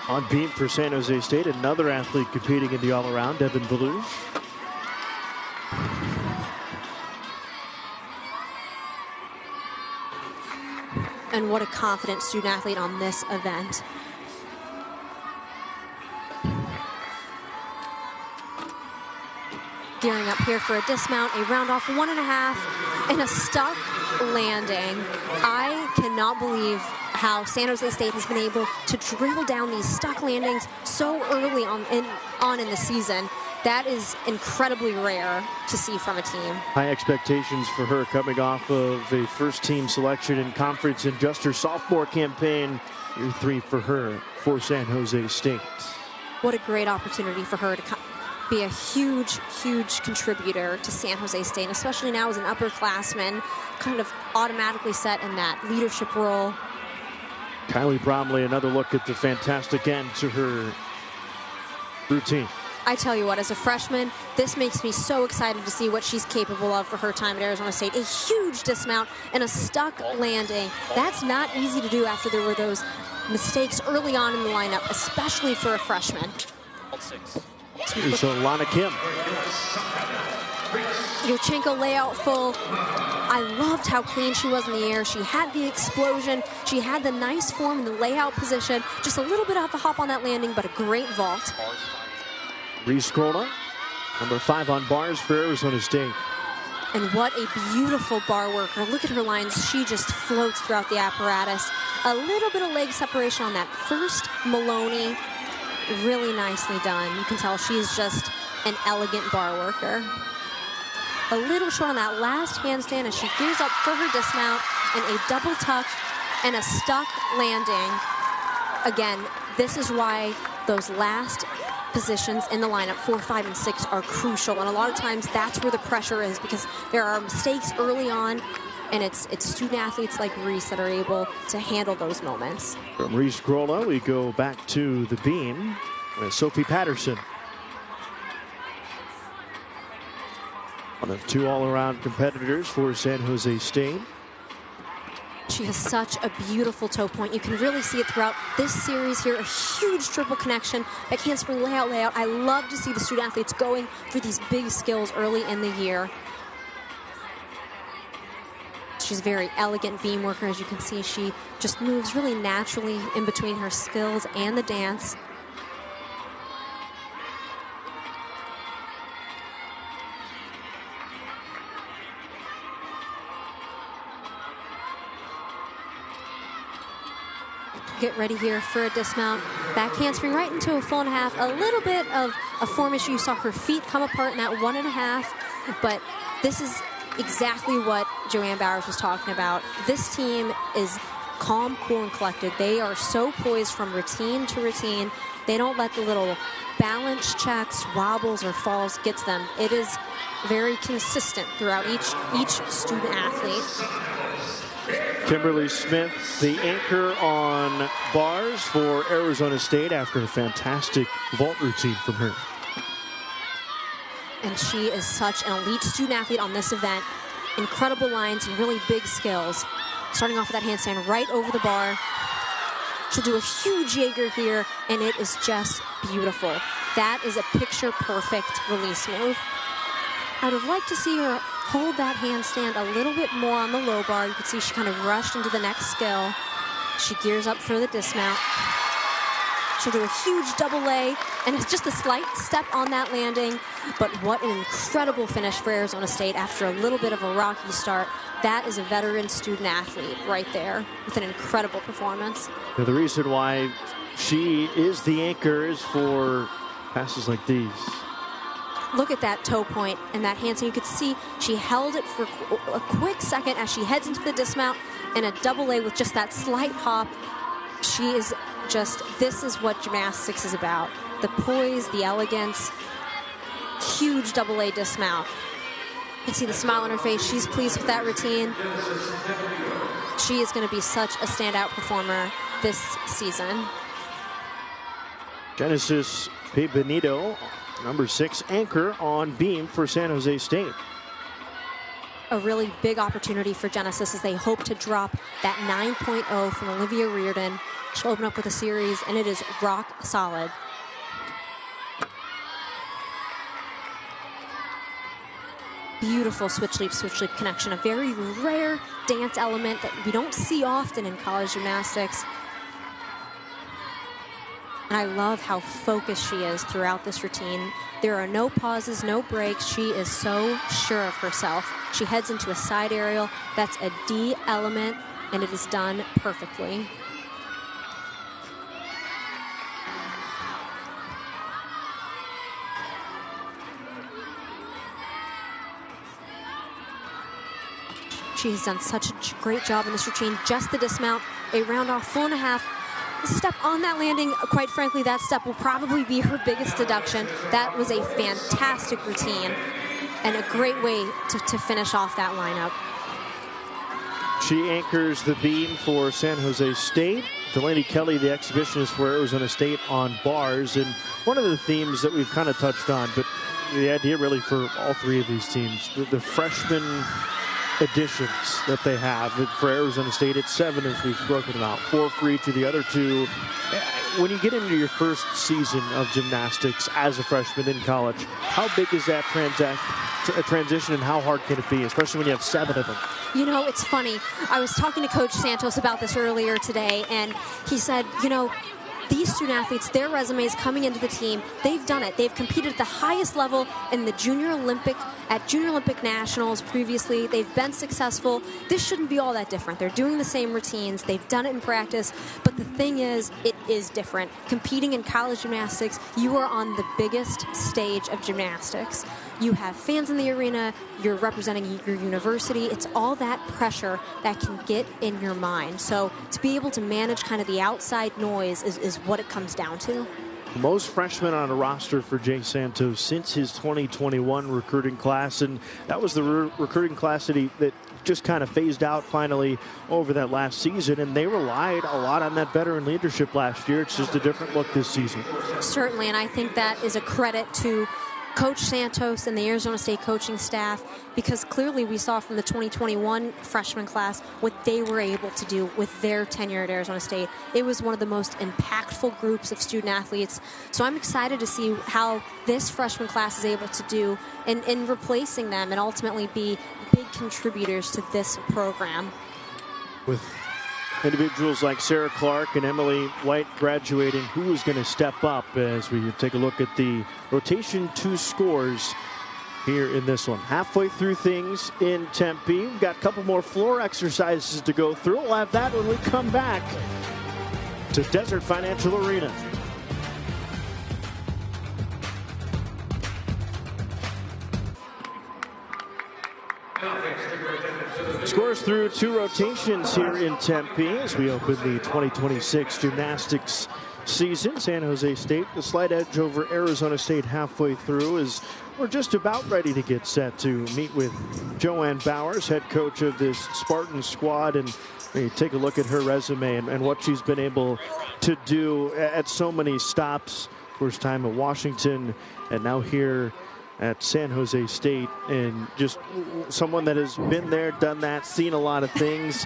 On beam for San Jose State, another athlete competing in the all-around, Devin Belush. And what a confident student athlete on this event. Gearing up here for a dismount, a round off 1.5, and a stuck landing. I cannot believe how San Jose State has been able to drill down these stuck landings so early on in the season. That is incredibly rare to see from a team. High expectations for her coming off of a first-team selection in conference in just her sophomore campaign. Year 3 for her for San Jose State. What a great opportunity for her to be a huge, huge contributor to San Jose State, and especially now as an upperclassman, kind of automatically set in that leadership role. Kylie Bromley, another look at the fantastic end to her routine. I tell you what, as a freshman, this makes me so excited to see what she's capable of for her time at Arizona State. A huge dismount and a stuck landing. That's not easy to do after there were those mistakes early on in the lineup, especially for a freshman. So Lana Kim. Yurchenko layout full. I loved how clean she was in the air. She had the explosion. She had the nice form in the layout position. Just a little bit off the hop on that landing, but a great vault. Reese Corla, number 5 on bars for Arizona State. And what a beautiful bar worker. Look at her lines. She just floats throughout the apparatus. A little bit of leg separation on that first Maloney. Really nicely done. You can tell she's just an elegant bar worker. A little short on that last handstand as she gears up for her dismount, and a double tuck and a stuck landing. Again, this is why those last positions in the lineup, 4, 5, and 6, are crucial. And a lot of times that's where the pressure is, because there are mistakes early on, and it's student athletes like Reese that are able to handle those moments. From Reese Grola, we go back to the beam with Sophie Patterson. One of 2 all-around competitors for San Jose State. She has such a beautiful toe point. You can really see it throughout this series here. A huge triple connection, back handspring layout. I love to see the student athletes going for these big skills early in the year. She's a very elegant beam worker, as you can see. She just moves really naturally in between her skills and the dance. Get ready here for a dismount. Back handspring right into a full and a half. A little bit of a form issue. You saw her feet come apart in that 1.5, but this is exactly what Joanne Bowers was talking about. This team is calm, cool, and collected. They are so poised from routine to routine. They don't let the little balance checks, wobbles, or falls get to them. It is very consistent throughout each student athlete. Kimberly Smith, the anchor on bars for Arizona State after a fantastic vault routine from her. And she is such an elite student athlete on this event. Incredible lines and really big skills. Starting off with that handstand right over the bar. She'll do a huge Jaeger here, and it is just beautiful. That is a picture-perfect release move. I would have liked to see her hold that handstand a little bit more on the low bar. You can see she kind of rushed into the next skill. She gears up for the dismount. She'll do a huge double A, and it's just a slight step on that landing. But what an incredible finish for Arizona State after a little bit of a rocky start. That is a veteran student athlete right there with an incredible performance. Now, the reason why she is the anchor is for passes like these. Look at that toe point and that handstand. You could see she held it for a quick second as she heads into the dismount, and a double A with just that slight hop. She is just, this is what gymnastics is about. The poise, the elegance, huge double A dismount. You can see the smile on her face. She's pleased with that routine. She is going to be such a standout performer this season. Genesis P. Benito, number 6 anchor on beam for San Jose State. A really big opportunity for Genesis as they hope to drop that 9.0 from Olivia Reardon. She'll open up with a series, and it is rock solid. Beautiful switch leap connection. A very rare dance element that we don't see often in college gymnastics. And I love how focused she is throughout this routine. There are no pauses, no breaks. She is so sure of herself. She heads into a side aerial. That's a D element, and it is done perfectly. She's done such a great job in this routine. Just the dismount, a round off, full and a half. Step on that landing, quite frankly, that step will probably be her biggest deduction. That was a fantastic routine and a great way to finish off that lineup. She anchors the beam for San Jose State. Delaney Kelly, the exhibitionist for Arizona State on bars. And one of the themes that we've kind of touched on, but the idea really for all three of these teams, the freshman additions that they have. For Arizona State, it's 7 as we've spoken about, 4 for each of the other 2. When you get into your first season of gymnastics as a freshman in college, how big is that transition and how hard can it be, especially when you have 7 of them? You know, it's funny. I was talking to Coach Santos about this earlier today, and he said, you know, these student athletes, their resumes coming into the team, they've done it. They've competed at the highest level in the Junior Olympic Nationals previously. They've been successful. This shouldn't be all that different. They're doing the same routines. They've done it in practice. But the thing is, it is different. Competing in college gymnastics, you are on the biggest stage of gymnastics. You have fans in the arena. You're representing your university. It's all that pressure that can get in your mind. So to be able to manage kind of the outside noise is what it comes down to. Most freshmen on a roster for Jay Santos since his 2021 recruiting class, and that was the recruiting class that just kind of phased out finally over that last season, and they relied a lot on that veteran leadership last year. It's just a different look this season. Certainly, and I think that is a credit to Coach Santos and the Arizona State coaching staff, because clearly we saw from the 2021 freshman class what they were able to do with their tenure at Arizona State. It was one of the most impactful groups of student athletes. So I'm excited to see how this freshman class is able to do in replacing them and ultimately be big contributors to this program. With individuals like Sarah Clark and Emily White graduating, who is going to step up as we take a look at the rotation 2 scores here in this one. Halfway through things in Tempe. We've got a couple more floor exercises to go through. We'll have that when we come back to Desert Financial Arena. Scores through 2 rotations here in Tempe as we open the 2026 gymnastics season. San Jose State, the slight edge over Arizona State halfway through, as we're just about ready to get set to meet with Joanne Bowers, head coach of this Spartan squad, and we take a look at her resume and what she's been able to do at so many stops. First time at Washington and now here at San Jose State, and just someone that has been there, done that, seen a lot of things.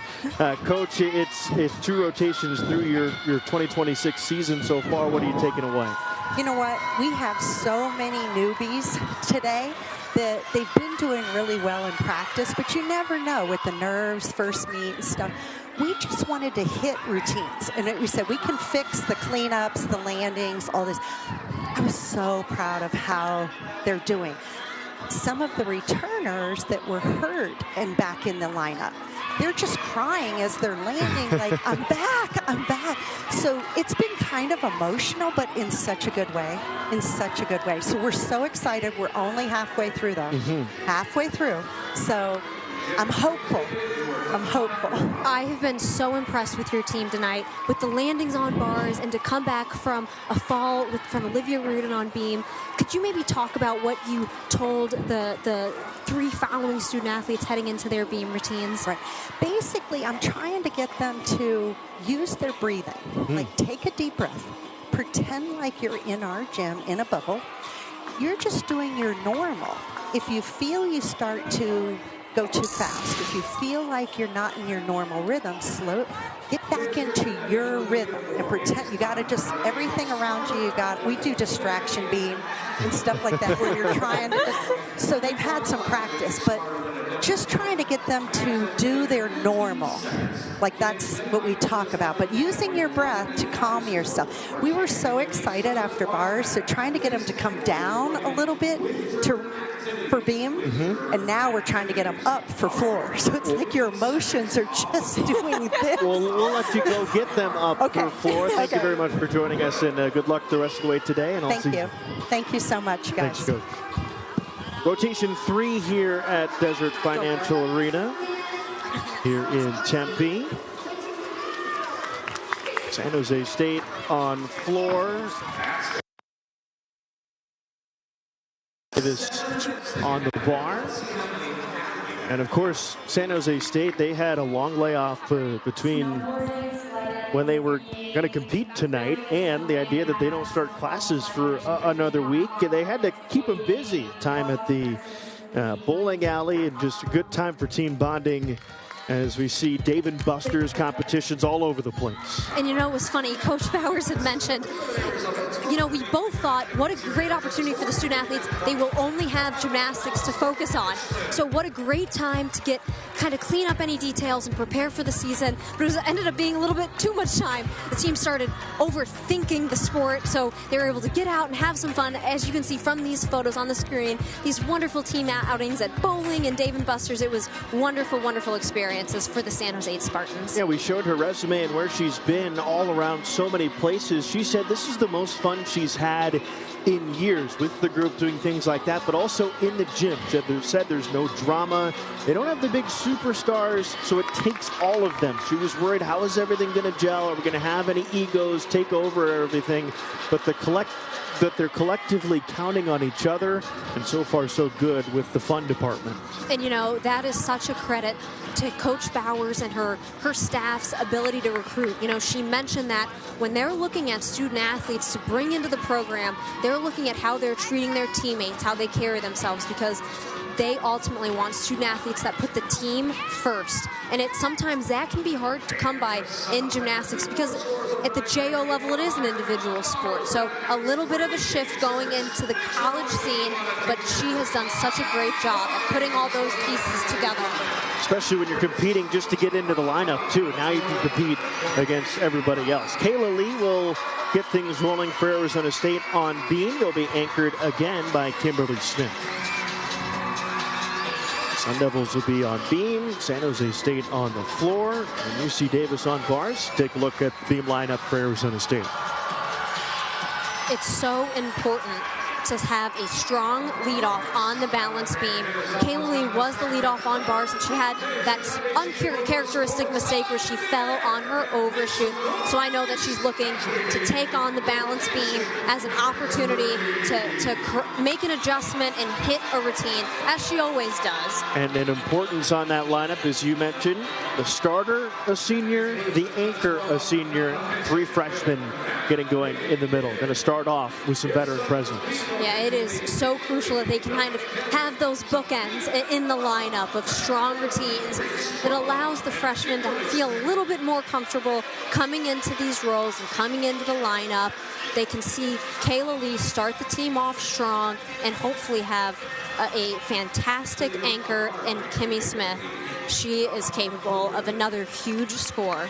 Coach, it's 2 rotations through your 2026 season so far. What are you taking away? You know what? We have so many newbies today that they've been doing really well in practice, but you never know with the nerves, first meet and stuff. We just wanted to hit routines, and we said we can fix the cleanups, the landings, all this. I was so proud of how they're doing. Some of the returners that were hurt and back in the lineup, they're just crying as they're landing, like, I'm back, I'm back. So it's been kind of emotional, but in such a good way, So we're so excited. We're only halfway through, though. Halfway through. So I'm hopeful. I have been so impressed with your team tonight, with the landings on bars and to come back from a fall from Olivia Rudin on beam. Could you maybe talk about what you told the 3 following student athletes heading into their beam routines? Right. Basically, I'm trying to get them to use their breathing. Like, take a deep breath. Pretend like you're in our gym in a bubble. You're just doing your normal. If you feel you start to go too fast, if you feel like you're not in your normal rhythm, slow, get back into your rhythm and pretend you got to just everything around you. We do distraction beam and stuff like that where you're trying to so they've had some practice, but just trying to get them to do their normal. Like, that's what we talk about, but using your breath to calm yourself. We were so excited after bars, so trying to get them to come down a little bit for beam, and now we're trying to get them up for floor. So it's like your emotions are just doing this. Well, we'll let you go get them up for floor. Thank you very much for joining us, and good luck the rest of the way today. And Thank you so much, guys. Thanks, Coach. Rotation 3 here at Desert Financial Arena here in Tempe. San Jose State on floor. This on the bar. And of course, San Jose State, they had a long layoff between when they were going to compete tonight and the idea that they don't start classes for another week. They had to keep them busy. Time at the bowling alley, and just a good time for team bonding as we see Dave and Buster's competitions all over the place. And you know, it was funny, Coach Bowers had mentioned, you know, we both thought, what a great opportunity for the student athletes. They will only have gymnastics to focus on. So what a great time to kind of clean up any details and prepare for the season. But it ended up being a little bit too much time. The team started overthinking the sport, so they were able to get out and have some fun. As you can see from these photos on the screen, these wonderful team outings at bowling and Dave and Buster's. It was wonderful, wonderful experiences for the San Jose Spartans. Yeah, we showed her resume and where she's been all around so many places. She said this is the most fun she's had in years with the group doing things like that, but also in the gym. Said there's no drama. They don't have the big superstars, so it takes all of them. She was worried, how is everything going to gel? Are we going to have any egos take over everything? But that they're collectively counting on each other, and so far so good with the fun department. And you know, that is such a credit to Coach Bowers and her staff's ability to recruit. You know, she mentioned that when they're looking at student athletes to bring into the program, they're looking at how they're treating their teammates, how they carry themselves, because they ultimately want student athletes that put the team first. And sometimes that can be hard to come by in gymnastics, because at the JO level, it is an individual sport. So a little bit of a shift going into the college scene, but she has done such a great job of putting all those pieces together. Especially when you're competing just to get into the lineup, too. Now you can compete against everybody else. Kayla Lee will get things rolling for Arizona State on beam. They'll be anchored again by Kimberly Smith. Sun Devils will be on beam, San Jose State on the floor, and UC Davis on bars. Take a look at the beam lineup for Arizona State. It's so important to have a strong leadoff on the balance beam. Kayla Lee was the leadoff on bars, and she had that uncharacteristic mistake where she fell on her overshoot. So I know that she's looking to take on the balance beam as an opportunity to make an adjustment and hit a routine, as she always does. And an importance on that lineup, as you mentioned, the starter, a senior, the anchor, a senior, 3 freshmen getting going in the middle. Going to start off with some veteran presence. Yeah, it is so crucial that they can kind of have those bookends in the lineup of strong routines. It allows the freshmen to feel a little bit more comfortable coming into these roles and coming into the lineup. They can see Kayla Lee start the team off strong and hopefully have a fantastic anchor in Kimmy Smith. She is capable of another huge score.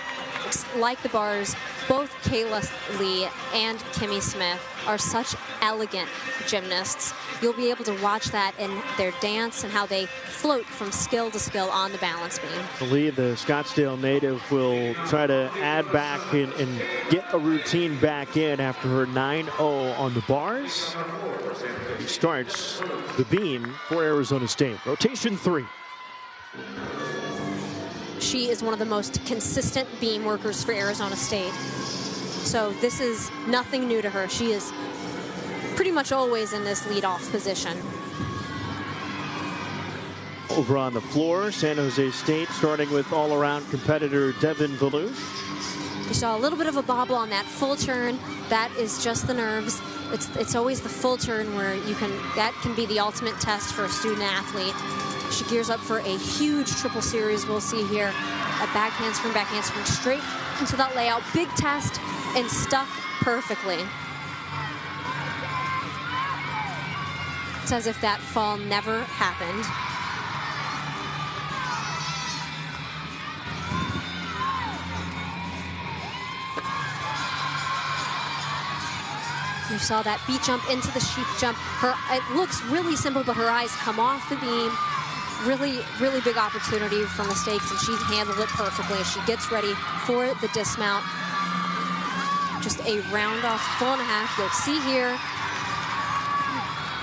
Like the bars, both Kayla Lee and Kimmy Smith are such elegant gymnasts. You'll be able to watch that in their dance and how they float from skill to skill on the balance beam. Lee, the Scottsdale native, will try to add back and get a routine back in after her 9-0 on the bars. He starts the beam for Arizona State. Rotation 3. She is one of the most consistent beam workers for Arizona State. So this is nothing new to her. She is pretty much always in this leadoff position. Over on the floor, San Jose State starting with all-around competitor Devin Valouche. You saw a little bit of a bobble on that full turn. That is just the nerves. It's always the full turn where that can be the ultimate test for a student athlete. She gears up for a huge triple series. We'll see here a back handspring, straight into that layout. Big test and stuck perfectly. It's as if that fall never happened. You saw that beat jump into the sheep jump. It looks really simple, but her eyes come off the beam. Really, really big opportunity for mistakes, and she's handled it perfectly as she gets ready for the dismount. Just a round off, 4.5. You'll see here.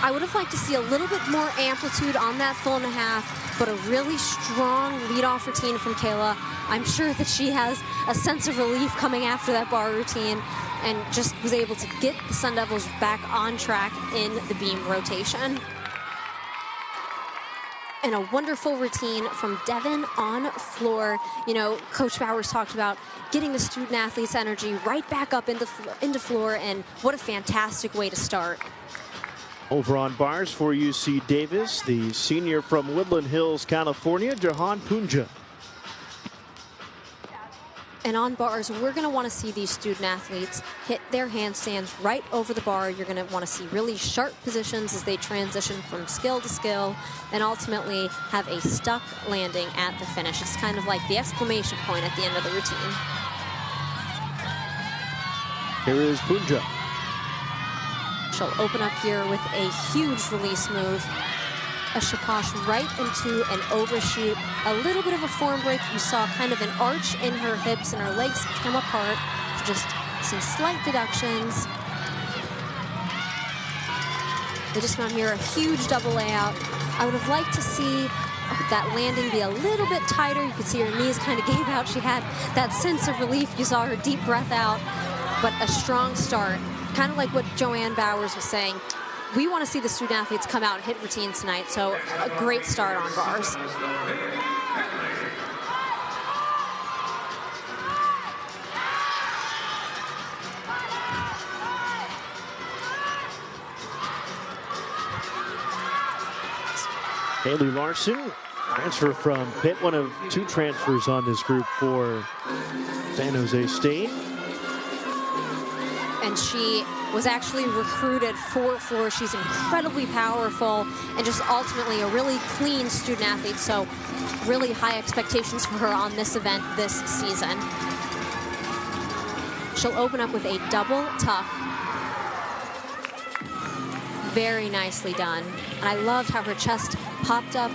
I would have liked to see a little bit more amplitude on that 4.5, but a really strong leadoff routine from Kayla. I'm sure that she has a sense of relief coming after that bar routine, and just was able to get the Sun Devils back on track in the beam rotation. And a wonderful routine from Devin on floor. You know, Coach Bowers talked about getting the student athletes' energy right back up into floor, and what a fantastic way to start. Over on bars for UC Davis, the senior from Woodland Hills, California, Jahan Punja. And on bars, we're going to want to see these student athletes hit their handstands right over the bar. You're going to want to see really sharp positions as they transition from skill to skill and ultimately have a stuck landing at the finish. It's kind of like the exclamation point at the end of the routine. Here is Punja. She'll open up here with a huge release move. A shapash right into an overshoot. A little bit of a form break. You saw kind of an arch in her hips and her legs come apart. Just some slight deductions. The dismount here, a huge double layout. I would have liked to see that landing be a little bit tighter. You could see her knees kind of gave out. She had that sense of relief. You saw her deep breath out, but a strong start. Kind of like what Joanne Bowers was saying. We want to see the student athletes come out and hit routines tonight, so a great start on bars. Haley Larson, transfer from Pitt, one of 2 transfers on this group for San Jose State. And she was actually recruited for floor. She's incredibly powerful and just ultimately a really clean student athlete. So really high expectations for her on this event this season. She'll open up with a double tuck. Very nicely done. And I loved how her chest popped up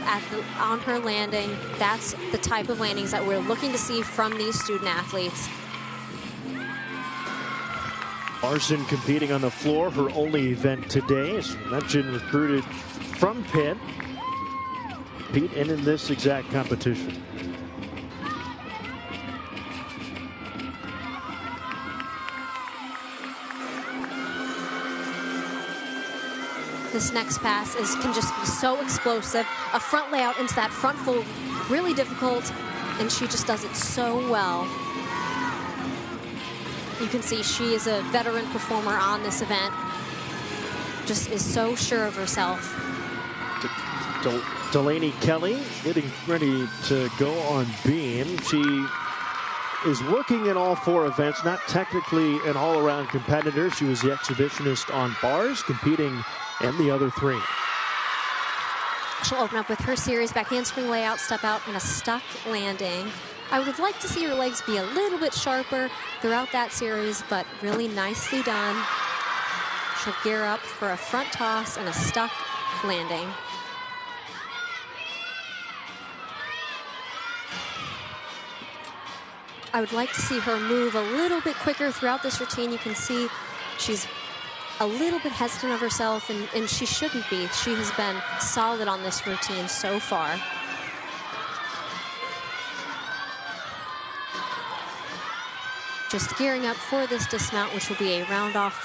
on her landing. That's the type of landings that we're looking to see from these student athletes. Larson competing on the floor, her only event today. As mentioned, recruited from Pitt. Compete in this exact competition. This next pass can just be so explosive. A front layout into that front full, really difficult, and she just does it so well. You can see she is a veteran performer on this event. Just is so sure of herself. Delaney Kelly getting ready to go on beam. She is working in all 4 events, not technically an all-around competitor. She was the exhibitionist on bars, competing in the other 3. She'll open up with her series back handspring layout, step out, and a stuck landing. I would have liked to see her legs be a little bit sharper throughout that series, but really nicely done. She'll gear up for a front toss and a stuck landing. I would like to see her move a little bit quicker throughout this routine. You can see she's a little bit hesitant of herself, and she shouldn't be. She has been solid on this routine so far. Just gearing up for this dismount, which will be a round off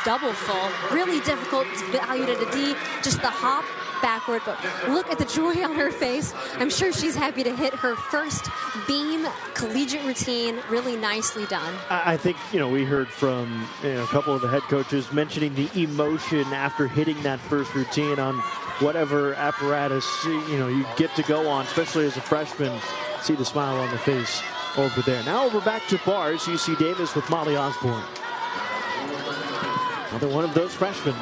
double full. Really difficult, valued at a D. Just the hop backward, but look at the joy on her face. I'm sure she's happy to hit her first beam collegiate routine. Really nicely done. I think, we heard from a couple of the head coaches mentioning the emotion after hitting that first routine on whatever apparatus, you get to go on, especially as a freshman. See the smile on the face over there. Now over back to bars. UC Davis with Molly Osborne. Another one of those freshmen.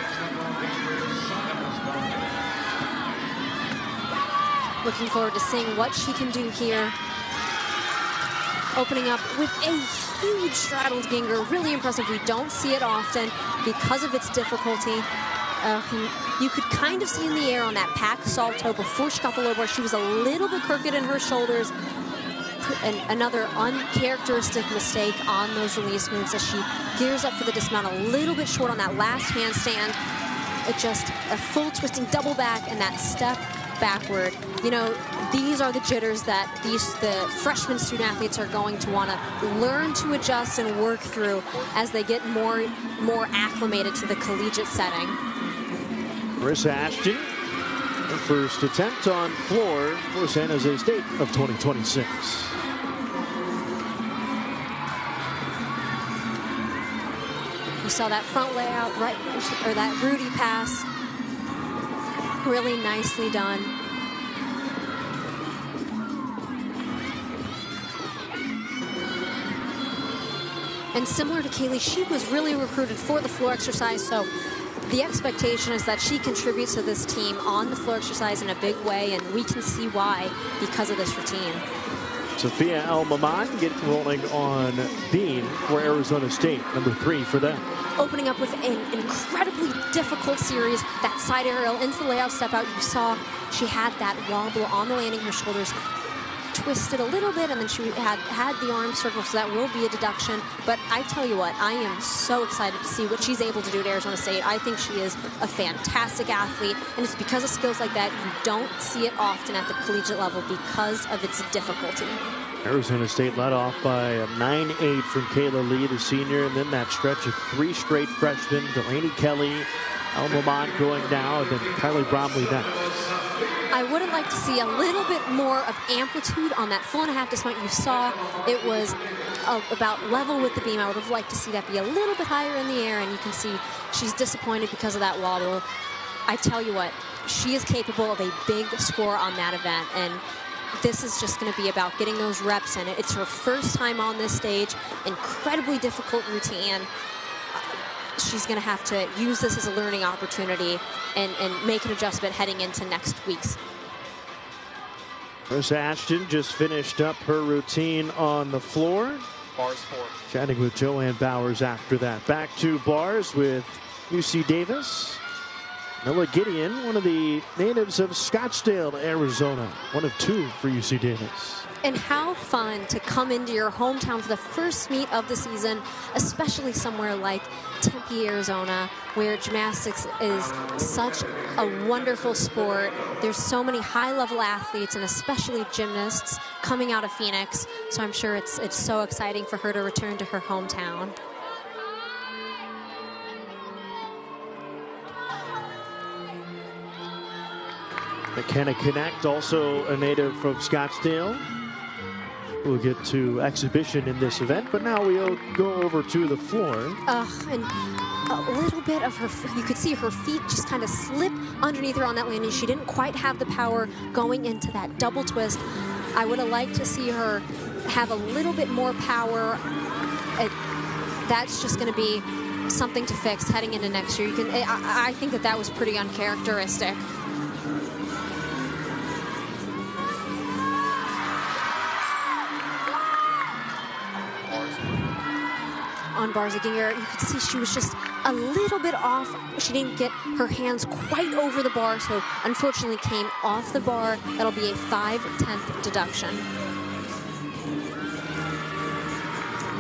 Looking forward to seeing what she can do here. Opening up with a huge straddled ginger. Really impressive. We don't see it often because of its difficulty. You could kind of see in the air on that pack salto before she got the low bar. She was a little bit crooked in her shoulders. And another uncharacteristic mistake on those release moves as she gears up for the dismount a little bit short on that last handstand. Just a full twisting double back and that step backward. These are the jitters that the freshman student athletes are going to want to learn to adjust and work through as they get more acclimated to the collegiate setting. Marissa Ashton, her first attempt on floor for San Jose State of 2026. You saw that front layout, or that Rudy pass. Really nicely done. And similar to Kaylee, she was really recruited for the floor exercise, so the expectation is that she contributes to this team on the floor exercise in a big way, and we can see why because of this routine. Sophia El-Maman getting rolling on beam for Arizona State, number 3 for them. Opening up with an incredibly difficult series, that side aerial into the layout step out. You saw she had that wobble on the landing, her shoulders twisted a little bit, and then she had the arm circle, so that will be a deduction. But I tell you what, I am so excited to see what she's able to do at Arizona State. I think she is a fantastic athlete, and it's because of skills like that you don't see it often at the collegiate level because of its difficulty. Arizona State led off by a 9-8 from Kayla Lee, the senior, and then that stretch of 3 straight freshmen, Delaney Kelly, Alma Mott going now, and then Kylie Bromley next. I would have liked to see a little bit more of amplitude on that 4.5 dismount. You saw it was about level with the beam. I would have liked to see that be a little bit higher in the air, and you can see she's disappointed because of that wobble. I tell you what, she is capable of a big score on that event, and this is just going to be about getting those reps in it. It's her first time on this stage, incredibly difficult routine. She's going to have to use this as a learning opportunity and make an adjustment heading into next week's. Chris Ashton just finished up her routine on the floor. Bars 4. Chatting with Joanne Bowers after that. Back to bars with UC Davis. Noah Gideon, one of the natives of Scottsdale, Arizona. 1 of 2 for UC Davis. And how fun to come into your hometown for the first meet of the season, especially somewhere like Tempe, Arizona, where gymnastics is such a wonderful sport. There's so many high-level athletes and especially gymnasts coming out of Phoenix. So I'm sure it's so exciting for her to return to her hometown. McKenna Connect, also a native from Scottsdale. We'll get to exhibition in this event, but now we'll go over to the floor. And a little bit of her, you could see her feet just kind of slip underneath her on that landing. She didn't quite have the power going into that double twist. I would have liked to see her have a little bit more power. That's just going to be something to fix heading into next year. I think that was pretty uncharacteristic. On bars again, you could see she was just a little bit off. She didn't get her hands quite over the bar, so unfortunately came off the bar. That'll be a 5/10 deduction.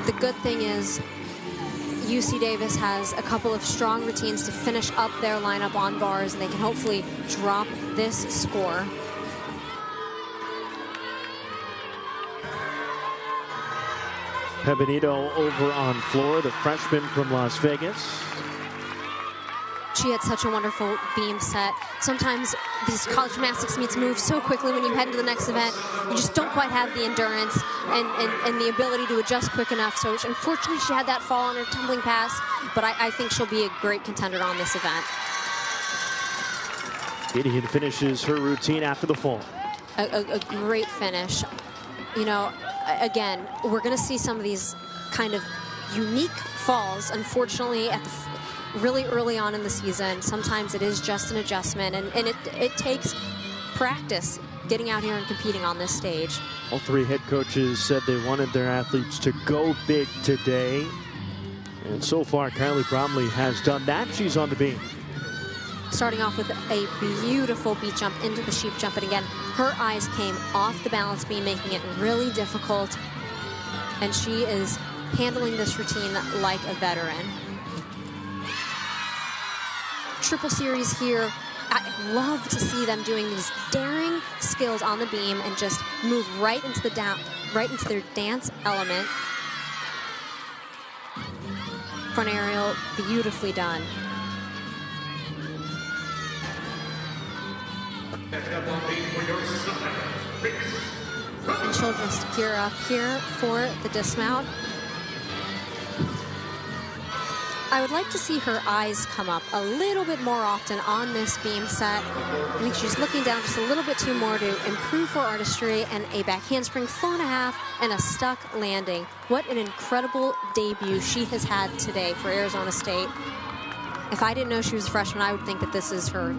The good thing is UC Davis has a couple of strong routines to finish up their lineup on bars, and they can hopefully drop this score. Pebenito over on floor, the freshman from Las Vegas. She had such a wonderful beam set. Sometimes these college gymnastics meets move so quickly when you head into the next event. You just don't quite have the endurance and the ability to adjust quick enough. So unfortunately, she had that fall on her tumbling pass, but I think she'll be a great contender on this event. Gideon finishes her routine after the fall. A great finish. You know, again, we're going to see some of these kind of unique falls, unfortunately, at really early on in the season. Sometimes it is just an adjustment, and it takes practice getting out here and competing on this stage. All 3 head coaches said they wanted their athletes to go big today. And so far, Kylie Bromley has done that. She's on the beam. Starting off with a beautiful beat jump into the sheep jump. And again, her eyes came off the balance beam, making it really difficult. And she is handling this routine like a veteran. Triple series here. I love to see them doing these daring skills on the beam and just move right into their dance element. Front aerial, beautifully done. And she'll just gear up here for the dismount. I would like to see her eyes come up a little bit more often on this beam set. I think she's looking down just a little bit too more to improve her artistry, and a back handspring 4.5 and a stuck landing. What an incredible debut she has had today for Arizona State. If I didn't know she was a freshman, I would think that this is her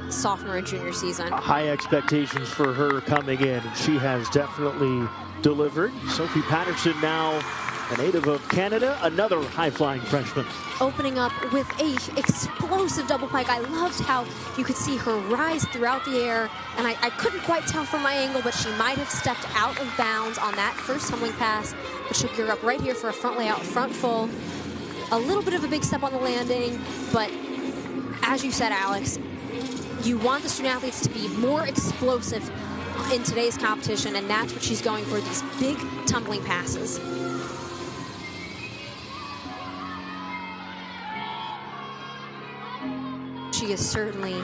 sophomore and junior season. High expectations for her coming in, and she has definitely delivered. Sophie Patterson now a native of Canada, another high-flying freshman. Opening up with a explosive double pike. I loved how you could see her rise throughout the air, and I couldn't quite tell from my angle, but she might have stepped out of bounds on that first tumbling pass, but she'll gear up right here for a front layout, front full. A little bit of a big step on the landing, but as you said, Alex, you want the student athletes to be more explosive in today's competition, and that's what she's going for, these big tumbling passes. She is certainly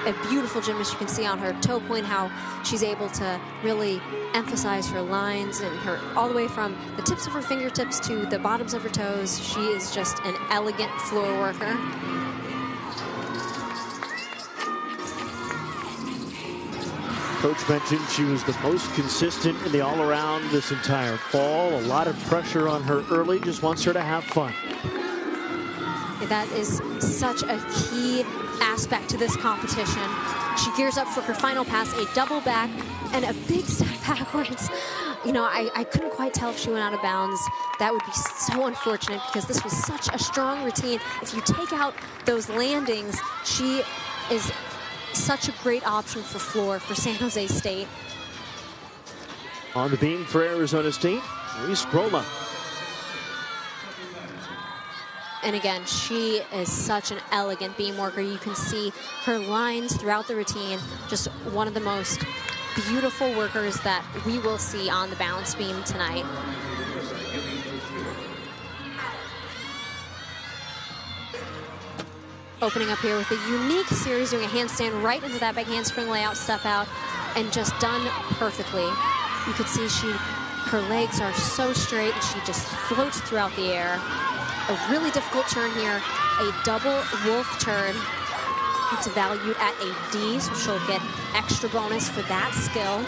a beautiful gymnast. You can see on her toe point how she's able to really emphasize her lines and her all the way from the tips of her fingertips to the bottoms of her toes. She is just an elegant floor worker. Coach mentioned she was the most consistent in the all-around this entire fall. A lot of pressure on her early, just wants her to have fun. That is such a key aspect to this competition. She gears up for her final pass, a double back and a big step backwards. You know, I couldn't quite tell if she went out of bounds. That would be so unfortunate because this was such a strong routine. If you take out those landings, she is such a great option for floor for San Jose State. On the beam for Arizona State, Luis Grola. And again, she is such an elegant beam worker. You can see her lines throughout the routine. Just one of the most beautiful workers that we will see on the balance beam tonight. Opening up here with a unique series, doing a handstand right into that back handspring layout, step out, and just done perfectly. You could see her legs are so straight and she just floats throughout the air. A really difficult turn here, a double wolf turn. It's valued at a D, so she'll get extra bonus for that skill.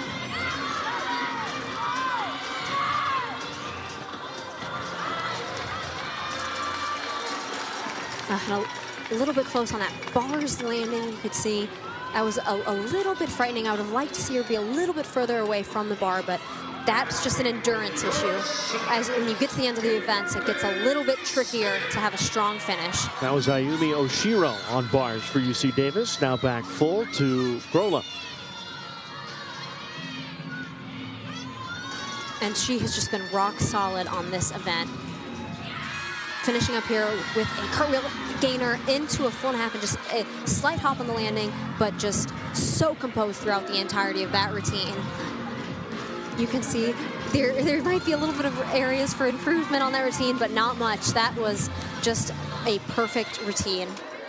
A little bit close on that bars landing. You could see that was a little bit frightening. I would have liked to see her be a little bit further away from the bar, but that's just an endurance issue. When you get to the end of the events, it gets a little bit trickier to have a strong finish. That was Ayumi Oshiro on bars for UC Davis. Now back full to Grola. And she has just been rock solid on this event. Finishing up here with a cartwheel gainer into a 4.5 and just a slight hop on the landing, but just so composed throughout the entirety of that routine. You can see there might be a little bit of areas for improvement on that routine, but not much. That was just a perfect routine.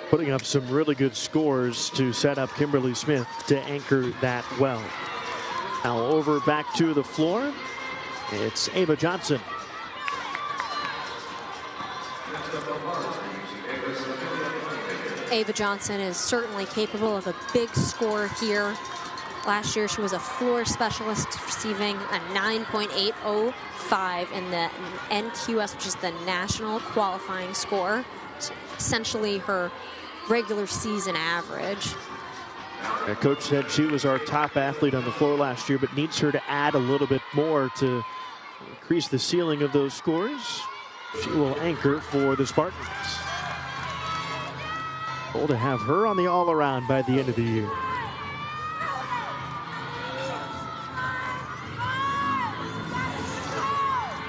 Putting up some really good scores to set up Kimberly Smith to anchor that well. Now over back to the floor, it's Ava Johnson. Ava Johnson is certainly capable of a big score here. Last year, she was a floor specialist, receiving a 9.805 in the NQS, which is the national qualifying score. It's essentially her regular season average. Our coach said she was our top athlete on the floor last year, but needs her to add a little bit more to increase the ceiling of those scores. She will anchor for the Spartans. Goal to have her on the all-around by the end of the year.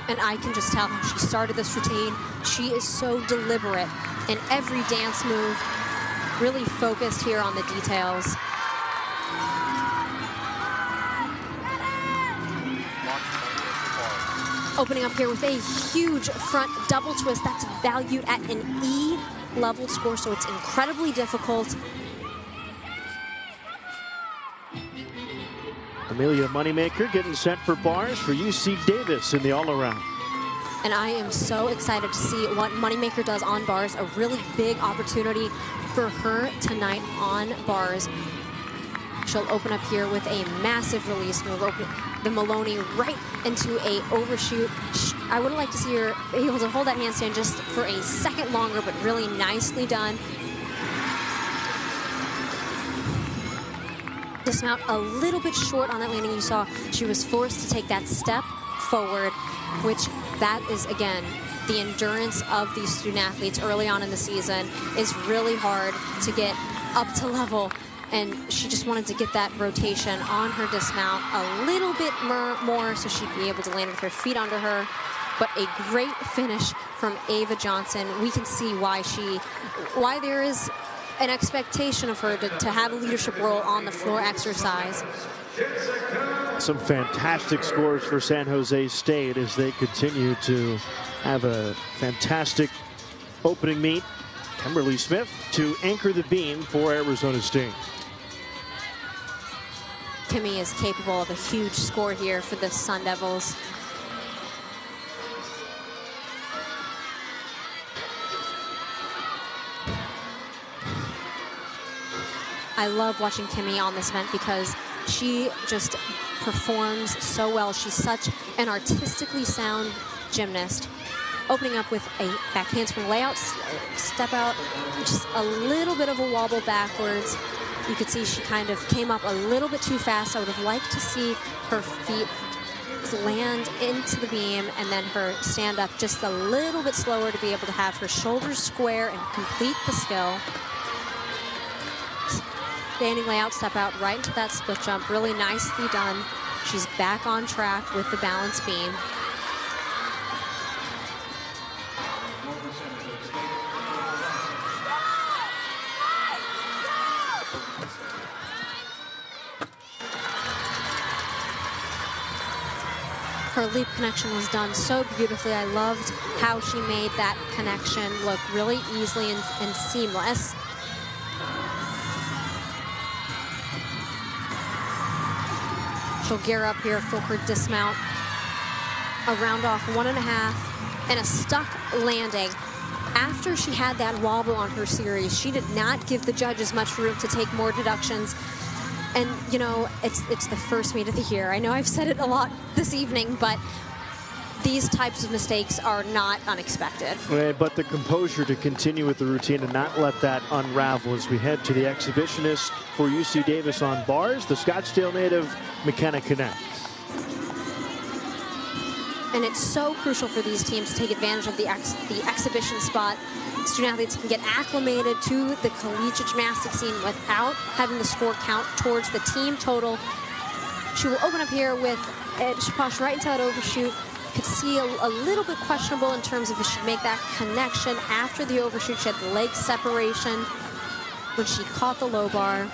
And I can just tell how she started this routine. She is so deliberate in every dance move, really focused here on the details. Opening up here with a huge front double twist that's valued at an E level score, so it's incredibly difficult. Amelia Moneymaker getting set for bars for UC Davis in the all-around. And I am so excited to see what Moneymaker does on bars. A really big opportunity for her tonight on bars. She'll open up here with a massive release move. Open the Maloney right into a overshoot. I would like to see her able to hold that handstand just for a second longer, but really nicely done. Dismount a little bit short on that landing. You saw she was forced to take that step forward, which that is, again, the endurance of these student athletes early on in the season is really hard to get up to level. And she just wanted to get that rotation on her dismount a little bit more so she'd be able to land with her feet under her. But a great finish from Ava Johnson. We can see why there is an expectation of her to have a leadership role on the floor exercise. Some fantastic scores for San Jose State as they continue to have a fantastic opening meet. Kimberly Smith to anchor the beam for Arizona State. Kimmy is capable of a huge score here for the Sun Devils. I love watching Kimmy on this event because she just performs so well. She's such an artistically sound gymnast. Opening up with a back handspring layout, step out, just a little bit of a wobble backwards. You could see she kind of came up a little bit too fast. I would have liked to see her feet land into the beam and then her stand up just a little bit slower to be able to have her shoulders square and complete the skill. Standing layout, step out right into that split jump. Really nicely done. She's back on track with the balance beam. Her leap connection was done so beautifully. I loved how she made that connection look really easily and seamless. She'll gear up here for her dismount. A round off 1.5 and a stuck landing. After she had that wobble on her series, she did not give the judges much room to take more deductions. And, you know, it's the first meet of the year. I know I've said it a lot this evening, but these types of mistakes are not unexpected. Right, but the composure to continue with the routine and not let that unravel as we head to the exhibitionist for UC Davis on bars, the Scottsdale native McKenna Connect. And it's so crucial for these teams to take advantage of the exhibition spot. Student athletes can get acclimated to the collegiate gymnastics scene without having the score count towards the team total. She will open up here with she pushed right into that overshoot. Could see a little bit questionable in terms of if she'd make that connection after the overshoot. She had the leg separation when she caught the low bar.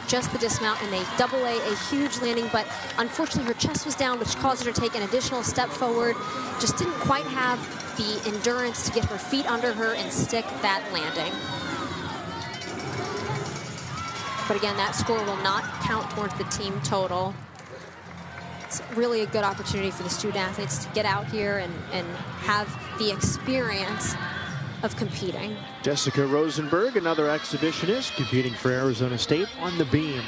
Just the dismount and a double A huge landing, but unfortunately her chest was down, which caused her to take an additional step forward. Just didn't quite have the endurance to get her feet under her and stick that landing. But again, that score will not count towards the team total. It's really a good opportunity for the student athletes to get out here and have the experience of competing. Jessica Rosenberg, another exhibitionist, competing for Arizona State on the beam.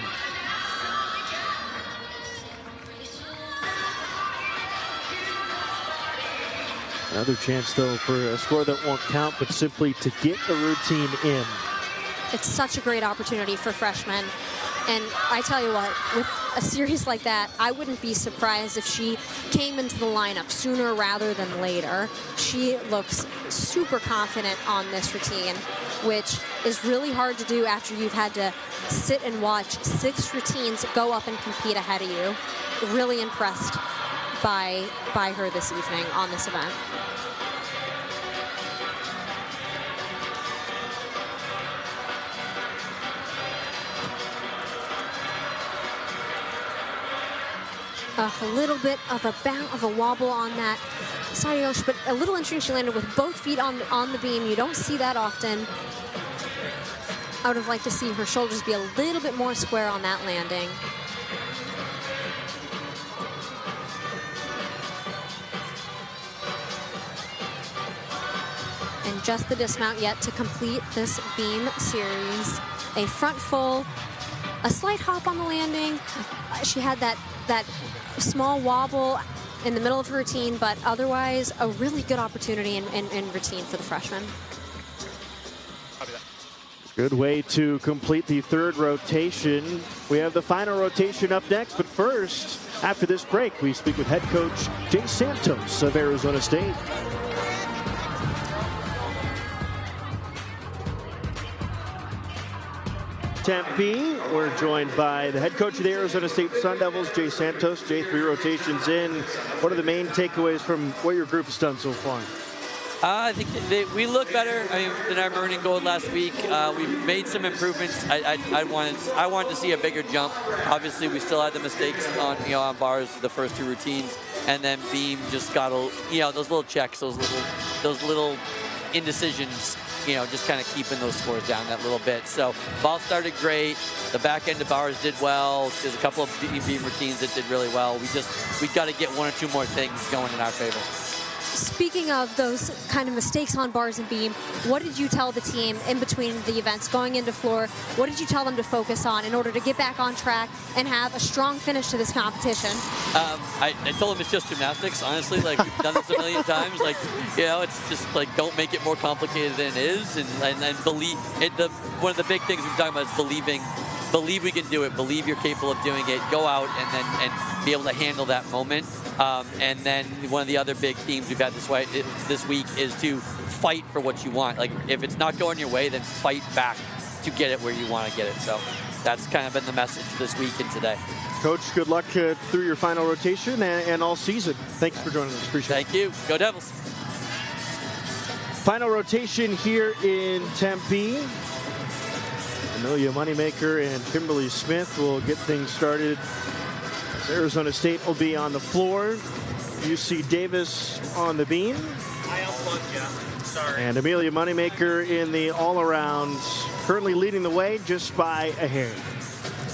Another chance, though, for a score that won't count, but simply to get a routine in. It's such a great opportunity for freshmen. And I tell you what, with a series like that, I wouldn't be surprised if she came into the lineup sooner rather than later. She looks super confident on this routine, which is really hard to do after you've had to sit and watch 6 routines go up and compete ahead of you. Really impressed by her this evening on this event. A little bit of a wobble on that side of the but a little interesting. She landed with both feet on the beam. You don't see that often. I would have liked to see her shoulders be a little bit more square on that landing. And just the dismount yet to complete this beam series. A front full, a slight hop on the landing. She had that small wobble in the middle of her routine, but otherwise a really good opportunity in routine for the freshman. Good way to complete the third rotation. We have the final rotation up next, but first, After this break, we speak with head coach Jay Santos of Arizona State. Tempe, we're joined by the head coach of the Arizona State Sun Devils, Jay Santos. Jay, 3 rotations in. What are the main takeaways from what your group has done so far? I think we look better. I mean, than our maroon and gold last week. We've made some improvements. I wanted to see a bigger jump. Obviously, we still had the mistakes on on bars, the first 2 routines, and then beam just got those little checks, those little indecisions. Just kind of keeping those scores down that little bit. So ball started great. The back end of bars did well. There's a couple of beam routines that did really well. We got to get 1 or 2 more things going in our favor. Speaking of those kind of mistakes on bars and beam, what did you tell the team in between the events going into floor? What did you tell them to focus on in order to get back on track and have a strong finish to this competition? I told them it's just gymnastics, honestly. Like, we've done this a million times. Like, it's just like, don't make it more complicated than it is, and believe it. One of the big things we've talked about is believing. Believe we can do it. Believe you're capable of doing it. Go out and be able to handle that moment. And then one of the other big themes we've had this week is to fight for what you want. Like, if it's not going your way, then fight back to get it where you want to get it. So that's kind of been the message this week and today. Coach, good luck through your final rotation and all season. Thanks for joining us. Appreciate it. Thank you. Go Devils. Final rotation here in Tempe. Amelia Moneymaker and Kimberly Smith will get things started. Arizona State will be on the floor. UC Davis on the beam. I unplugged you. Sorry. And Amelia Moneymaker in the all-around, currently leading the way just by a hair.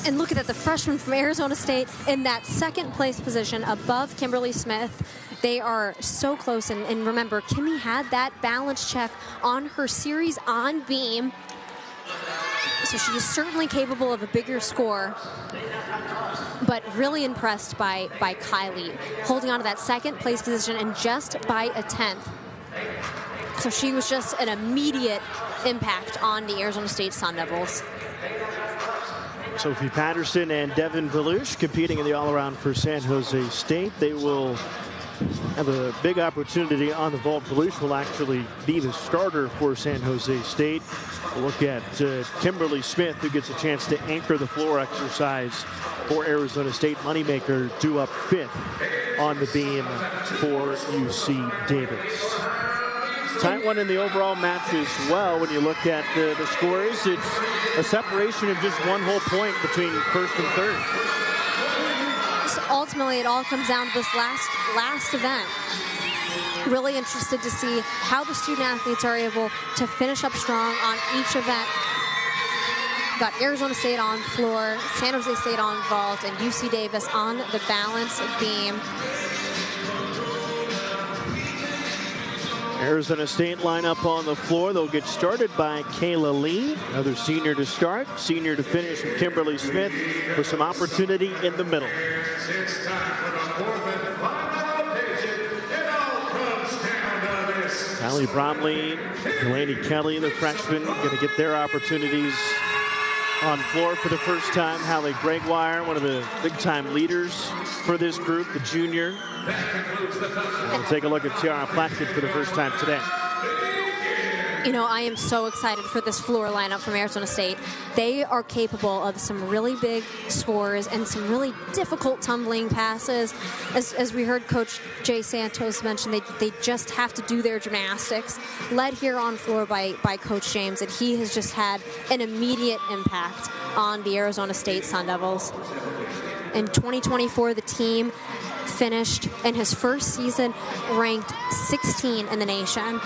And look at that, the freshman from Arizona State in that second place position above Kimberly Smith. They are so close. And remember, Kimmy had that balance check on her series on beam. So she is certainly capable of a bigger score, but really impressed by Kylie, holding on to that second place position and just by a 10th. So she was just an immediate impact on the Arizona State Sun Devils. Sophie Patterson and Devin Velush competing in the all-around for San Jose State. They will have a big opportunity on the vault. Velush will actually be the starter for San Jose State. We'll look at Kimberly Smith, who gets a chance to anchor the floor exercise for Arizona State. Moneymaker due up 5th on the beam for UC Davis. Tight one in the overall match as well. When you look at the scores, it's a separation of just 1 whole point between first and third. So ultimately, it all comes down to this last event. Really interested to see how the student athletes are able to finish up strong on each event. Got Arizona State on floor, San Jose State on vault, and UC Davis on the balance beam. Arizona State lineup on the floor. They'll get started by Kayla Lee, another senior to start, senior to finish with Kimberly Smith with some opportunity in the middle. Allie Bromley, Delaney Kelly, the freshman, going to get their opportunities on floor for the first time. Hallie Gregoire, one of the big-time leaders for this group, the junior. We'll take a look at Tiara Plaskett for the first time today. I am so excited for this floor lineup from Arizona State. They are capable of some really big scores and some really difficult tumbling passes. As we heard Coach Jay Santos mention, they just have to do their gymnastics. Led here on floor by Coach James, and he has just had an immediate impact on the Arizona State Sun Devils. In 2024, the team finished in his first season ranked 16 in the nation.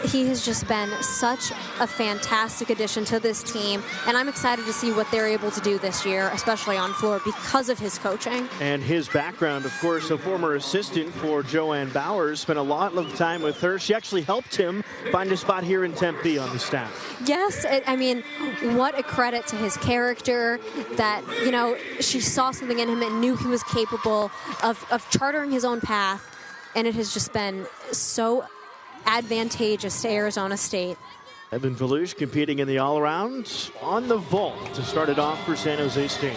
He has just been such a fantastic addition to this team, and I'm excited to see what they're able to do this year, especially on floor, because of his coaching. And his background, of course, a former assistant for Joanne Bowers, spent a lot of time with her. She actually helped him find a spot here in Tempe on the staff. Yes, I mean, what a credit to his character that, she saw something in him and knew he was capable of chartering his own path, and it has just been so advantageous to Arizona State. Evan Velush competing in the all-around on the vault to start it off for San Jose State.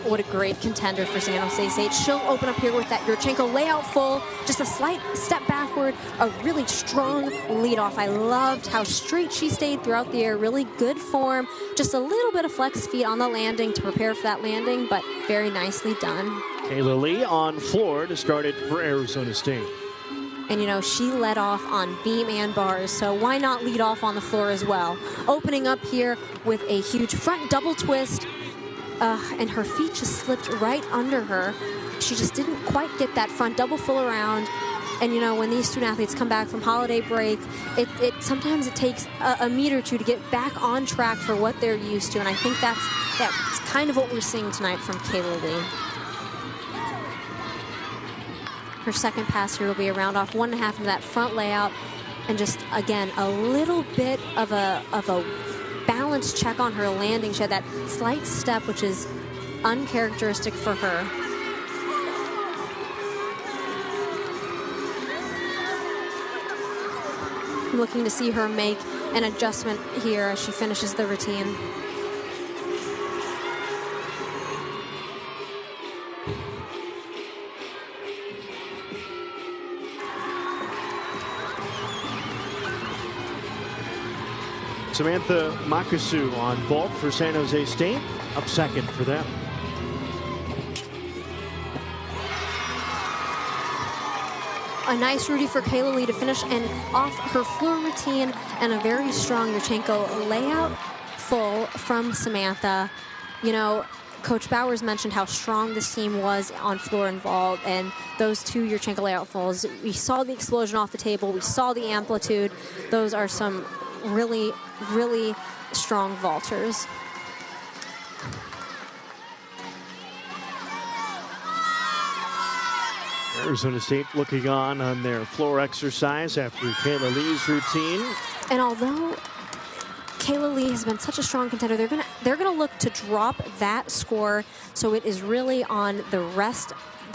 what a great contender for San Jose State. She'll open up here with that Yurchenko layout full, just a slight step backward, a really strong leadoff. I loved how straight she stayed throughout the air, really good form, just a little bit of flex feet on the landing to prepare for that landing, but very nicely done. Kayla Lee on floor to start it for Arizona State. And, you know, she led off on beam and bars, so why not lead off on the floor as well? Opening up here with a huge front double twist, and her feet just slipped right under her. She just didn't quite get that front double full around. And, you know, when these student athletes come back from holiday break, sometimes it takes a meet or two to get back on track for what they're used to. And I think that's kind of what we're seeing tonight from Kayla Lee. Her second pass here will be a round off 1.5 into that front layout, and just again a little bit of a balance check on her landing. She had that slight step, which is uncharacteristic for her. I'm looking to see her make an adjustment here as she finishes the routine. Samantha Makasu on vault for San Jose State, up second for them. A nice Rudy for Kayla Lee to finish and off her floor routine, and a very strong Yurchenko layout full from Samantha. You know, Coach Bowers mentioned how strong this team was on floor and vault, and those two Yurchenko layout fulls, we saw the explosion off the table, we saw the amplitude. Those are some really, really strong vaulters. Arizona State looking on their floor exercise after Kayla Lee's routine. And although Kayla Lee has been such a strong contender, they're gonna look to drop that score, so it is really on the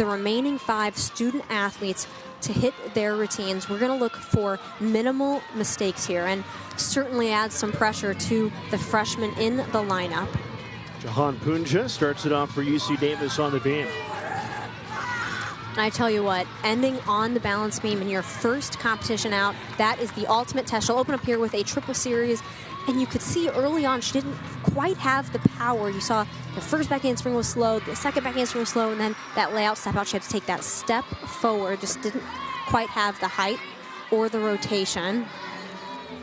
remaining 5 student athletes to hit their routines. We're going to look for minimal mistakes here and certainly add some pressure to the freshmen in the lineup. Jahan Punja starts it off for UC Davis on the beam. And I tell you what, ending on the balance beam in your first competition out, that is the ultimate test. She'll open up here with a triple series, and you could see early on she didn't quite have the power. You saw the first back handspring was slow, the second back handspring was slow, and then that layout step out, she had to take that step forward, just didn't quite have the height or the rotation.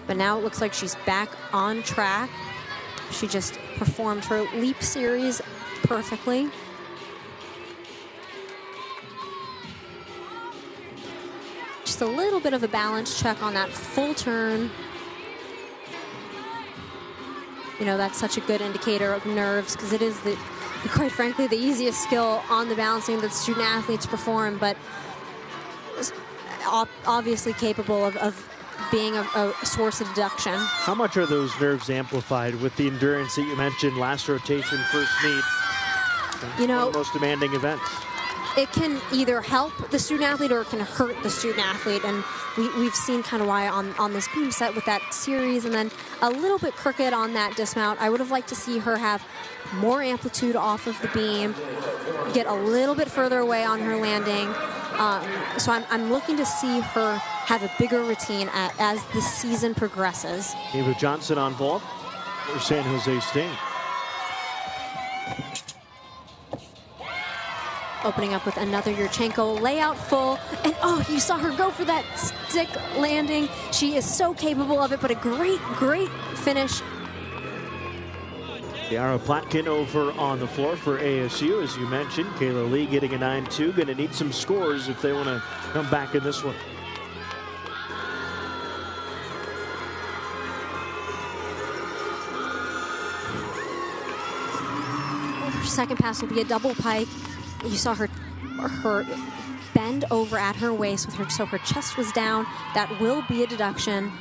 But now it looks like she's back on track. She just performed her leap series perfectly. Just a little bit of a balance check on that full turn. You know, that's such a good indicator of nerves, because it is, quite frankly, the easiest skill on the balancing that student athletes perform, but obviously capable of being a source of deduction. How much are those nerves amplified with the endurance that you mentioned, last rotation, first meet? You know, one of the most demanding events. It can either help the student athlete or it can hurt the student athlete, and we've seen kind of why on this beam set with that series, and then a little bit crooked on that dismount. I would have liked to see her have more amplitude off of the beam, get a little bit further away on her landing. So I'm looking to see her have a bigger routine as the season progresses. Ava Johnson on vault for San Jose State. Opening up with another Yurchenko layout full, and oh, you saw her go for that stick landing. She is so capable of it, but a great, great finish. Ciara Plotkin over on the floor for ASU, as you mentioned. Kayla Lee getting a 9-2. Going to need some scores if they want to come back in this one. Her second pass will be a double pike. You saw her bend over at her waist with her, so her chest was down. That will be a deduction.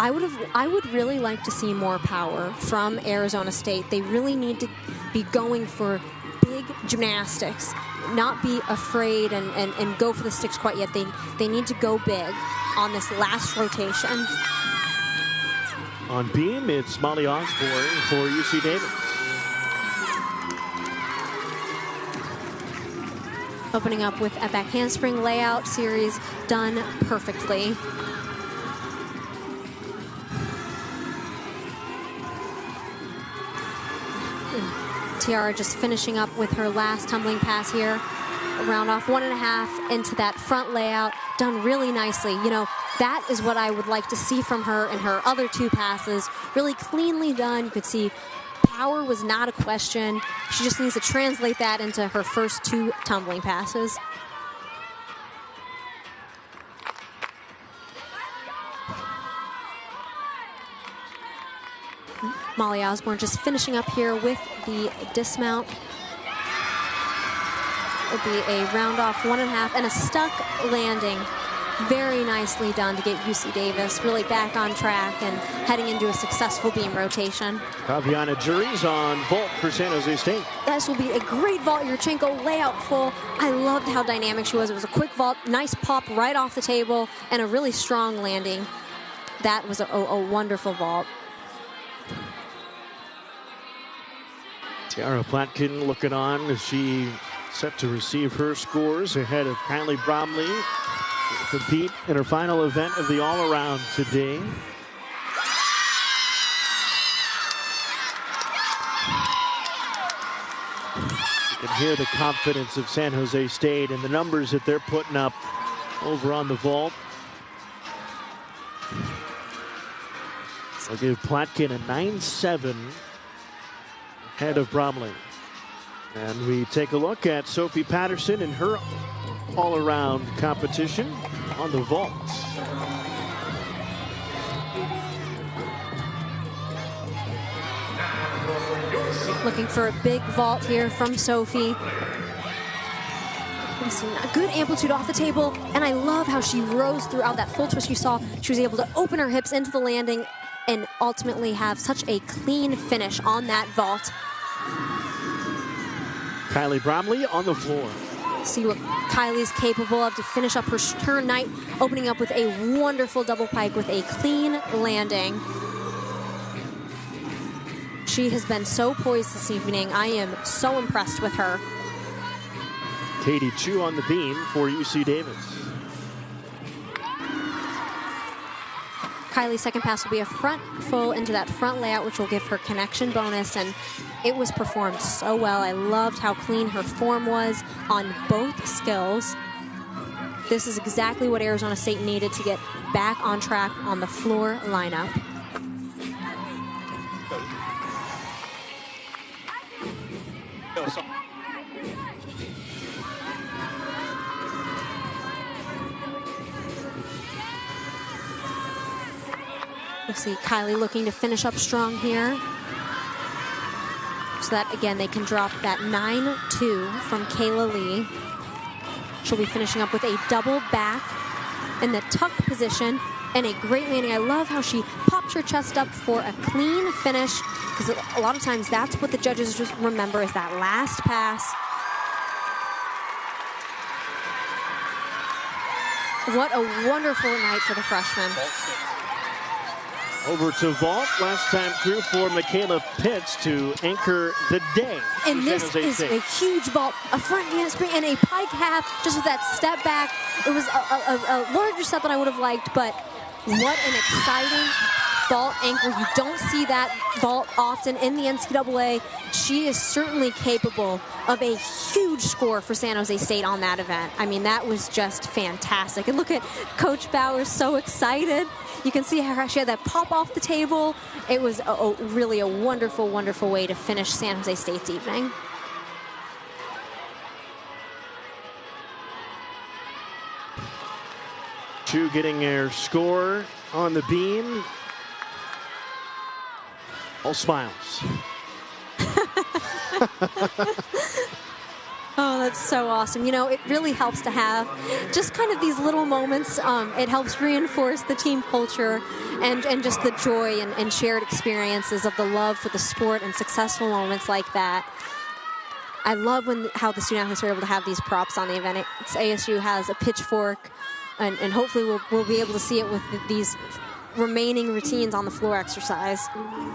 I would really like to see more power from Arizona State. They really need to be going for big gymnastics, not be afraid and go for the sticks quite yet. They need to go big on this last rotation. On beam, it's Molly Osborne for UC Davis. Opening up with a back handspring layout series done perfectly. Tiara just finishing up with her last tumbling pass here. Round off 1.5 into that front layout, done really nicely. You know, that is what I would like to see from her in her other 2 passes. Really cleanly done. You could see power was not a question. She just needs to translate that into her first 2 tumbling passes. Molly Osborne just finishing up here with the dismount. Will be a round off 1.5 and a stuck landing. Very nicely done to get UC Davis really back on track and heading into a successful beam rotation. Kaviana Juries on vault for San Jose State. This will be a great vault. Yurchenko layout full. I loved how dynamic she was. It was a quick vault, nice pop right off the table, and a really strong landing. That was a wonderful vault. Tiara Platkin looking on as she set to receive her scores ahead of Kylie Bromley to compete in her final event of the all-around today. You can hear the confidence of San Jose State and the numbers that they're putting up over on the vault. I'll give Platkin a 9-7 ahead of Bromley. And we take a look at Sophie Patterson and her all-around competition on the vault. Looking for a big vault here from Sophie. A good amplitude off the table, and I love how she rose throughout that full twist you saw. She was able to open her hips into the landing and ultimately have such a clean finish on that vault. Kylie Bromley on the floor. See what Kylie's capable of to finish up her turn night, opening up with a wonderful double pike with a clean landing. She has been so poised this evening. I am so impressed with her. Katie Chu on the beam for UC Davis. Kylie's second pass will be a front full into that front layout, which will give her connection bonus, and it was performed so well. I loved how clean her form was on both skills. This is exactly what Arizona State needed to get back on track on the floor lineup. We'll see Kylie looking to finish up strong here. So that, again, they can drop that 9-2 from Kayla Lee. She'll be finishing up with a double back in the tuck position and a great landing. I love how she popped her chest up for a clean finish, because a lot of times that's what the judges just remember is that last pass. What a wonderful night for the freshman. Over to vault, last time through for Michaela Pitts to anchor the day. And this is a huge vault, a front handspring and a pike half, just with that step back. It was a larger step than I would have liked, but what an exciting vault anchor. You don't see that vault often in the NCAA. She is certainly capable of a huge score for San Jose State on that event. I mean, that was just fantastic. And look at Coach Bauer, so excited. You can see how she had that pop off the table. It was really a wonderful, wonderful way to finish San Jose State's evening. Chu getting their score on the beam. All smiles. Oh, that's so awesome. You know, it really helps to have just kind of these little moments. It helps reinforce the team culture and just the joy and shared experiences of the love for the sport and successful moments like that. I love how the student athletes are able to have these props on the event. ASU has a pitchfork, and hopefully we'll be able to see it with these remaining routines on the floor exercise.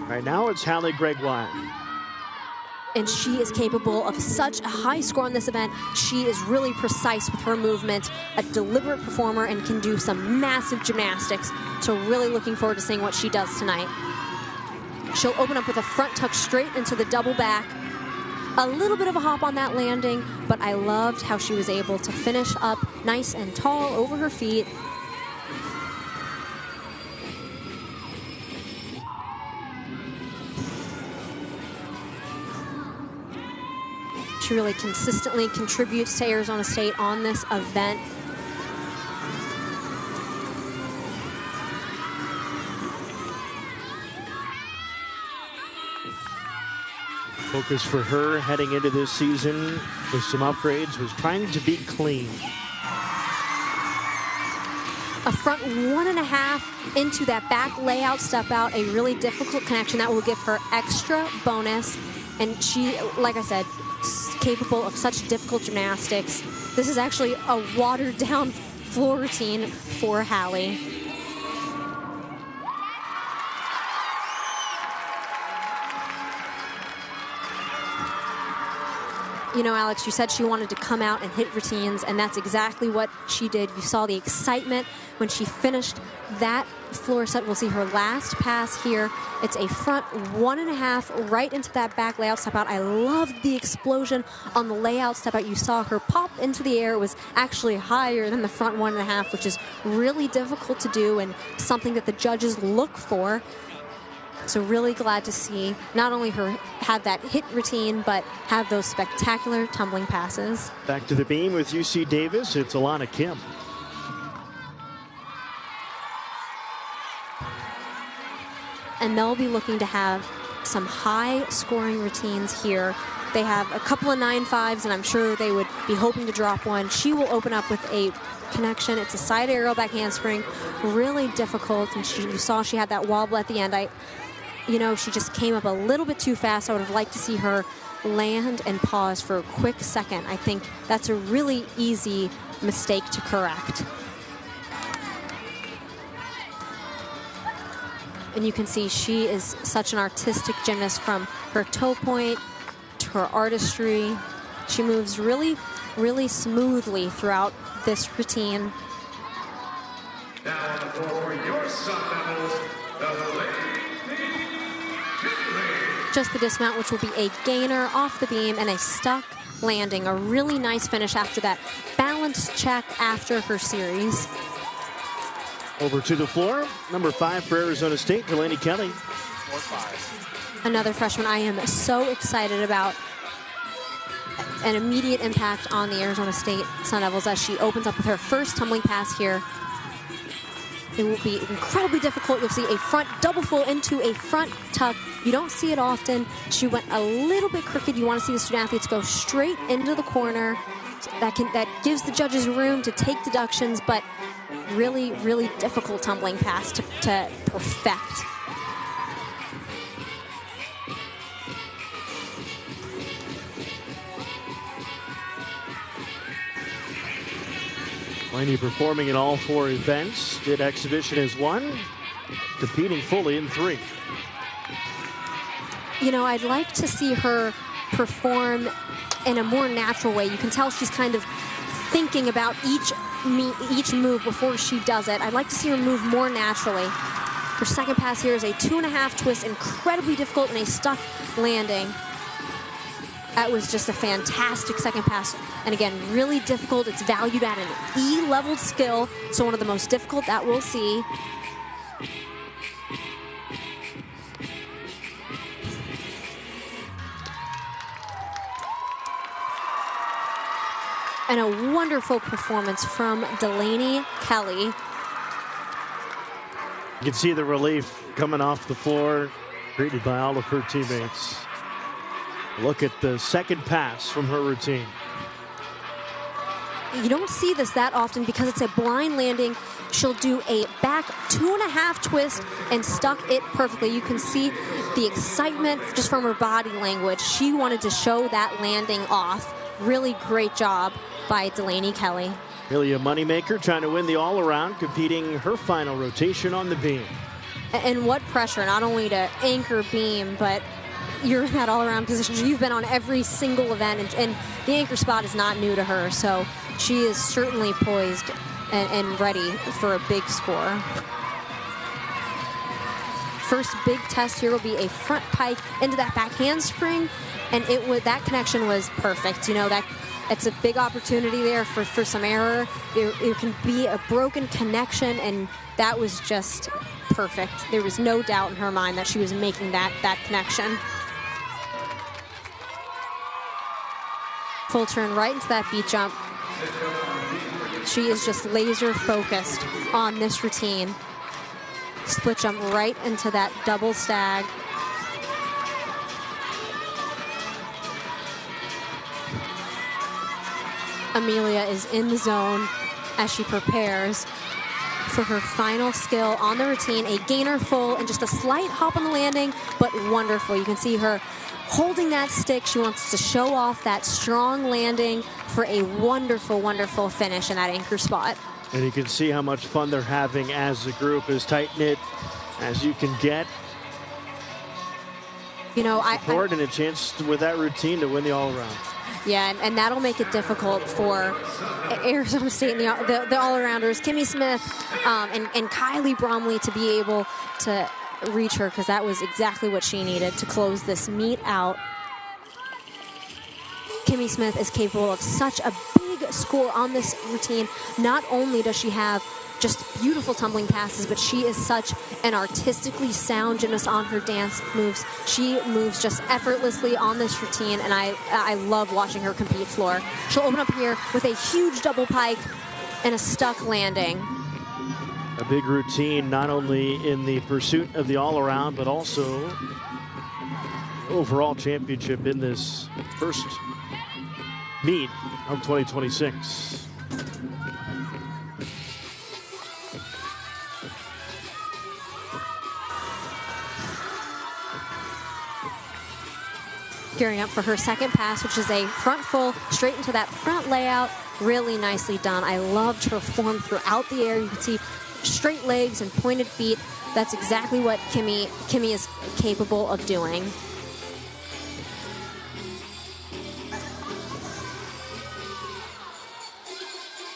Right now it's Hallie Gregoire. And she is capable of such a high score on this event. She is really precise with her movement, a deliberate performer, and can do some massive gymnastics. So really looking forward to seeing what she does tonight. She'll open up with a front tuck straight into the double back. A little bit of a hop on that landing, but I loved how she was able to finish up nice and tall over her feet. She really consistently contributes to Arizona State on this event. Focus for her heading into this season with some upgrades was trying to be clean. A front 1.5 into that back layout step out, a really difficult connection that will give her extra bonus. And she, like I said, capable of such difficult gymnastics. This is actually a watered down floor routine for Hallie. You know, Alex, you said she wanted to come out and hit routines, and that's exactly what she did. You saw the excitement when she finished that floor set. We'll see her last pass here. It's a front 1.5 right into that back layout step out. I loved the explosion on the layout step out. You saw her pop into the air. It was actually higher than the front 1.5, which is really difficult to do and something that the judges look for. So really glad to see not only her have that hit routine, but have those spectacular tumbling passes. Back to the beam with UC Davis, it's Alana Kim. And they'll be looking to have some high scoring routines here. They have a couple of 9.5s, and I'm sure they would be hoping to drop one. She will open up with a connection. It's a side aerial back handspring, really difficult. And you saw she had that wobble at the end. You know, she just came up a little bit too fast. I would have liked to see her land and pause for a quick second. I think that's a really easy mistake to correct. And you can see she is such an artistic gymnast, from her toe point to her artistry. She moves really, really smoothly throughout this routine. Now for your Sun Devils, the lady. Just the dismount, which will be a gainer off the beam and a stuck landing. A really nice finish after that balance check after her series. Over to the floor, number 5 for Arizona State, Delaney Kelly. 4-5. Another freshman I am so excited about. An immediate impact on the Arizona State Sun Devils as she opens up with her first tumbling pass here. It will be incredibly difficult. You'll see a front double full into a front tuck. You don't see it often. She went a little bit crooked. You want to see the student athletes go straight into the corner. That gives the judges room to take deductions, but really, really difficult tumbling pass to perfect. Delaney performing in all 4 events. Did exhibition as 1, competing fully in 3. You know, I'd like to see her perform in a more natural way. You can tell she's kind of thinking about each move before she does it. I'd like to see her move more naturally. Her second pass here is a 2.5 twist, incredibly difficult, and a stuck landing. That was just a fantastic second pass. And again, really difficult. It's valued at an E-level skill, so one of the most difficult that we'll see. And a wonderful performance from Delaney Kelly. You can see the relief coming off the floor, greeted by all of her teammates. Look at the second pass from her routine. You don't see this that often because it's a blind landing. She'll do a back 2.5 twist and stuck it perfectly. You can see the excitement just from her body language. She wanted to show that landing off. Really great job by Delaney Kelly. Really a moneymaker, trying to win the all-around, competing her final rotation on the beam. And what pressure, not only to anchor beam, but you're in that all-around position. You've been on every single event, and the anchor spot is not new to her, so she is certainly poised and ready for a big score. First big test here will be a front pike into that back handspring, and that connection was perfect. You know, it's a big opportunity there for some error. There can be a broken connection, and that was just perfect. There was no doubt in her mind that she was making that connection. Full turn right into that beat jump. She is just laser focused on this routine. Split jump right into that double stag. Amelia is in the zone as she prepares for her final skill on the routine. A gainer full and just a slight hop on the landing, but wonderful. You can see her holding that stick. She wants to show off that strong landing for a wonderful, wonderful finish in that anchor spot. And you can see how much fun they're having as a group, as tight-knit as you can get. You know, support and a chance with that routine to win the all-around. Yeah, and that'll make it difficult for Arizona State and the all-arounders, Kimmy Smith and Kylie Bromley, to be able to reach her, because that was exactly what she needed to close this meet out. Kimmy Smith is capable of such a big score on this routine. Not only does she have just beautiful tumbling passes, but she is such an artistically sound gymnast on her dance moves. She moves just effortlessly on this routine, and I love watching her compete floor. She'll open up here with a huge double pike and a stuck landing. A big routine, not only in the pursuit of the all-around, but also overall championship in this first meet of 2026. Gearing up for her second pass, which is a front full straight into that front layout. Really nicely done. I loved her form throughout the air. You can see straight legs and pointed feet. That's exactly what Kimmy is capable of doing.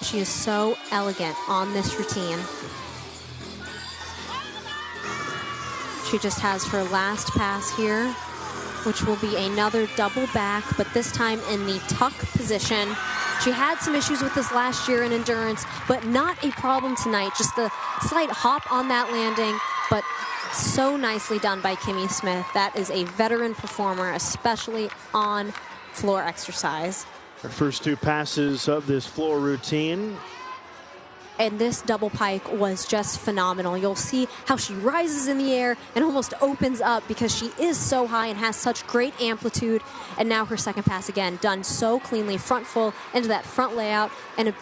She is so elegant on this routine. She just has her last pass here, which will be another double back, but this time in the tuck position. She had some issues with this last year in endurance, but not a problem tonight. Just a slight hop on that landing, but so nicely done by Kimmy Smith. That is a veteran performer, especially on floor exercise. Her first two passes of this floor routine. And this double pike was just phenomenal. You'll see how she rises in the air and almost opens up because she is so high and has such great amplitude. And now her second pass again, done so cleanly, front full into that front layout and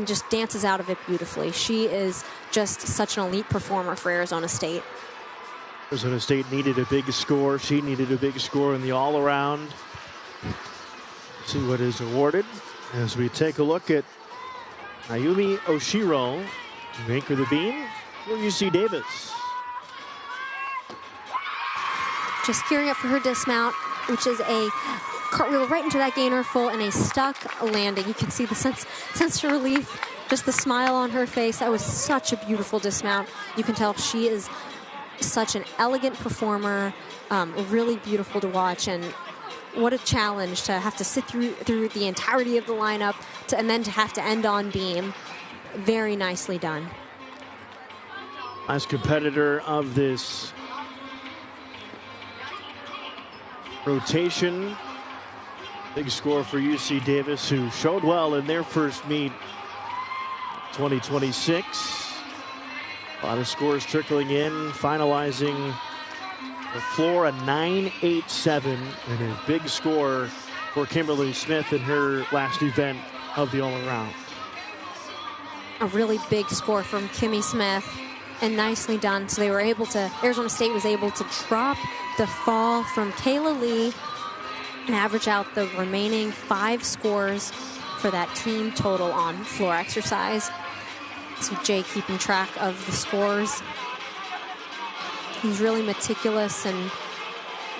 just dances out of it beautifully. She is just such an elite performer for Arizona State. Arizona State needed a big score. She needed a big score in the all-around. See what is awarded as we take a look at Ayumi Oshiro to anchor the beam for UC Davis. Just gearing up for her dismount, which is a cartwheel right into that gainer full and a stuck landing. You can see the sense of relief, just the smile on her face. That was such a beautiful dismount. You can tell she is such an elegant performer, really beautiful to watch, and what a challenge to have to sit through the entirety of the lineup and then to have to end on beam. Very nicely done. Last competitor of this rotation. Big score for UC Davis, who showed well in their first meet 2026. A lot of scores trickling in, finalizing the floor a 9.87, and a big score for Kimberly Smith in her last event of the all-around. A really big score from Kimmy Smith, and nicely done. So they were able to, Arizona State was able to drop the fall from Kayla Lee and average out the remaining 5 scores for that team total on floor exercise. So Jay keeping track of the scores. He's really meticulous and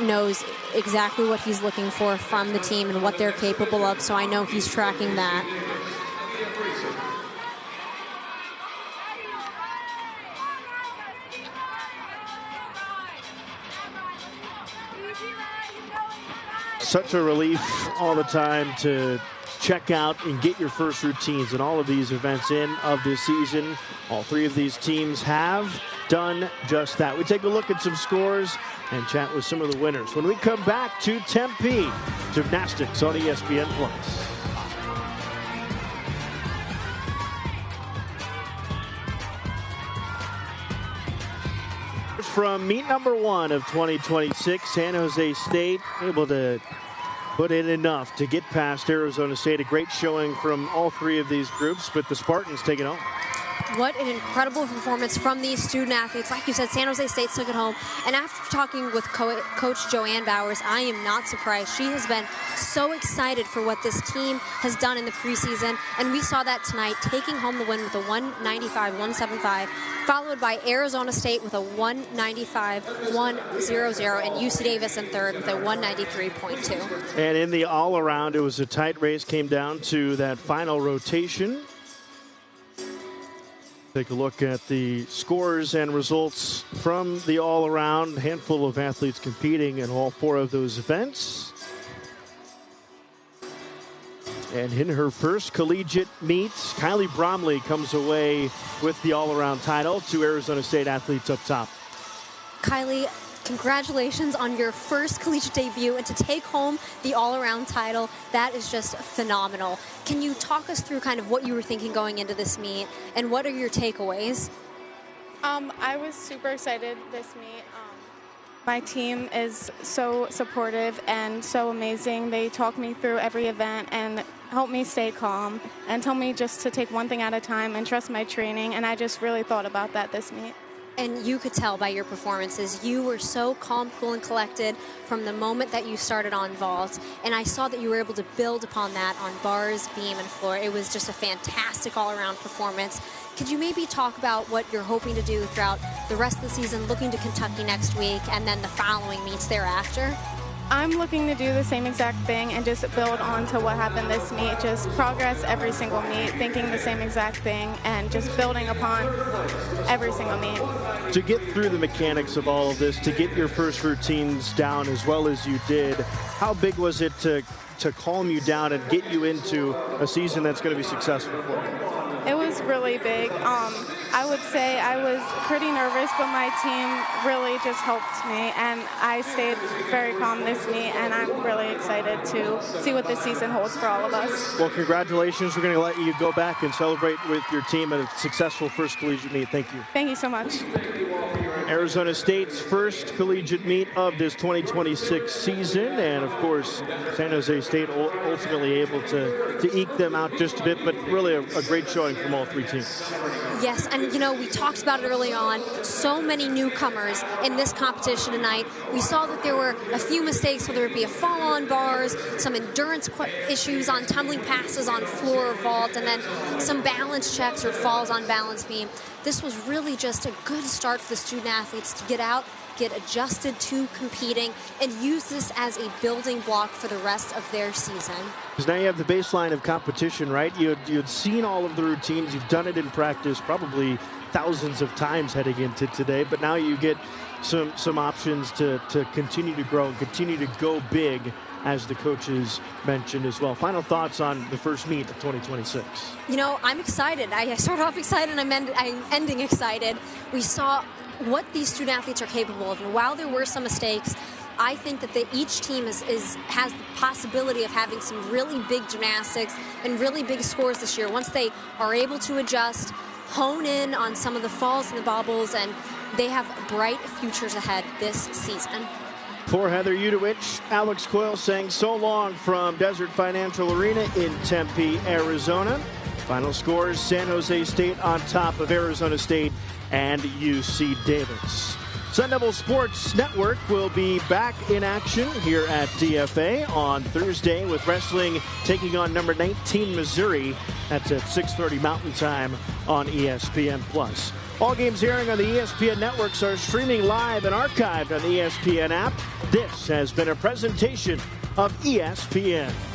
knows exactly what he's looking for from the team and what they're capable of, so I know he's tracking that. Such a relief all the time to check out and get your first routines in all of these events of this season. All three of these teams have done just that. We take a look at some scores and chat with some of the winners when we come back to Tempe Gymnastics on ESPN+. From meet number 1 of 2026, San Jose State able to put in enough to get past Arizona State. A great showing from all three of these groups, but the Spartans take it home. What an incredible performance from these student athletes. Like you said, San Jose State took it home. And after talking with Coach Joanne Bowers, I am not surprised. She has been so excited for what this team has done in the preseason. And we saw that tonight, taking home the win with a 195-175, followed by Arizona State with a 195-100, and UC Davis in third with a 193.2. And in the all-around, it was a tight race, came down to that final rotation. Take a look at the scores and results from the all-around. Handful of athletes competing in all 4 of those events. And in her first collegiate meet, Kylie Bromley comes away with the all-around title. 2 Arizona State athletes up top. Kylie, congratulations on your first collegiate debut, and to take home the all-around title, that is just phenomenal. Can you talk us through kind of what you were thinking going into this meet, and what are your takeaways? I was super excited this meet. My team is so supportive and so amazing. They talk me through every event and help me stay calm and tell me just to take one thing at a time and trust my training, and I just really thought about that this meet. And you could tell by your performances, you were so calm, cool, and collected from the moment that you started on vault. And I saw that you were able to build upon that on bars, beam, and floor. It was just a fantastic all-around performance. Could you maybe talk about what you're hoping to do throughout the rest of the season, looking to Kentucky next week, and then the following meets thereafter? I'm looking to do the same exact thing and just build on to what happened this meet, just progress every single meet, thinking the same exact thing, and just building upon every single meet. To get through the mechanics of all of this, to get your first routines down as well as you did, how big was it to calm you down and get you into a season that's going to be successful for you? It was really big. I would say I was pretty nervous, but my team really just helped me, and I stayed very calm this meet, and I'm really excited to see what this season holds for all of us. Well, congratulations. We're going to let you go back and celebrate with your team at a successful first collegiate meet. Thank you. Thank you so much. Arizona State's first collegiate meet of this 2026 season, and of course San Jose State ultimately able to eke them out just a bit, but really a great showing from all 3 teams. Yes, and you know, we talked about it early on, so many newcomers in this competition tonight. We saw that there were a few mistakes, whether it be a fall on bars, some endurance issues on tumbling passes on floor or vault, and then some balance checks or falls on balance beam. This was really just a good start for the student athletes to get out, get adjusted to competing, and use this as a building block for the rest of their season. Because now you have the baseline of competition, right? You had seen all of the routines. You've done it in practice probably thousands of times heading into today, but now you get some options to continue to grow, continue to go big, as the coaches mentioned as well. Final thoughts on the first meet of 2026. You know, I'm excited. I started off excited, and I'm ending excited. We saw what these student athletes are capable of, and while there were some mistakes, I think that each team has the possibility of having some really big gymnastics and really big scores this year once they are able to adjust, hone in on some of the falls and the bobbles, and they have bright futures ahead this season. For Heather Udowich, Alex Coyle saying so long from Desert Financial Arena in Tempe, Arizona. Final scores, San Jose State on top of Arizona State and UC Davis. Sun Devil Sports Network will be back in action here at DFA on Thursday with wrestling taking on number 19 Missouri. That's at 6:30 Mountain Time on ESPN+. All games airing on the ESPN networks are streaming live and archived on the ESPN app. This has been a presentation of ESPN.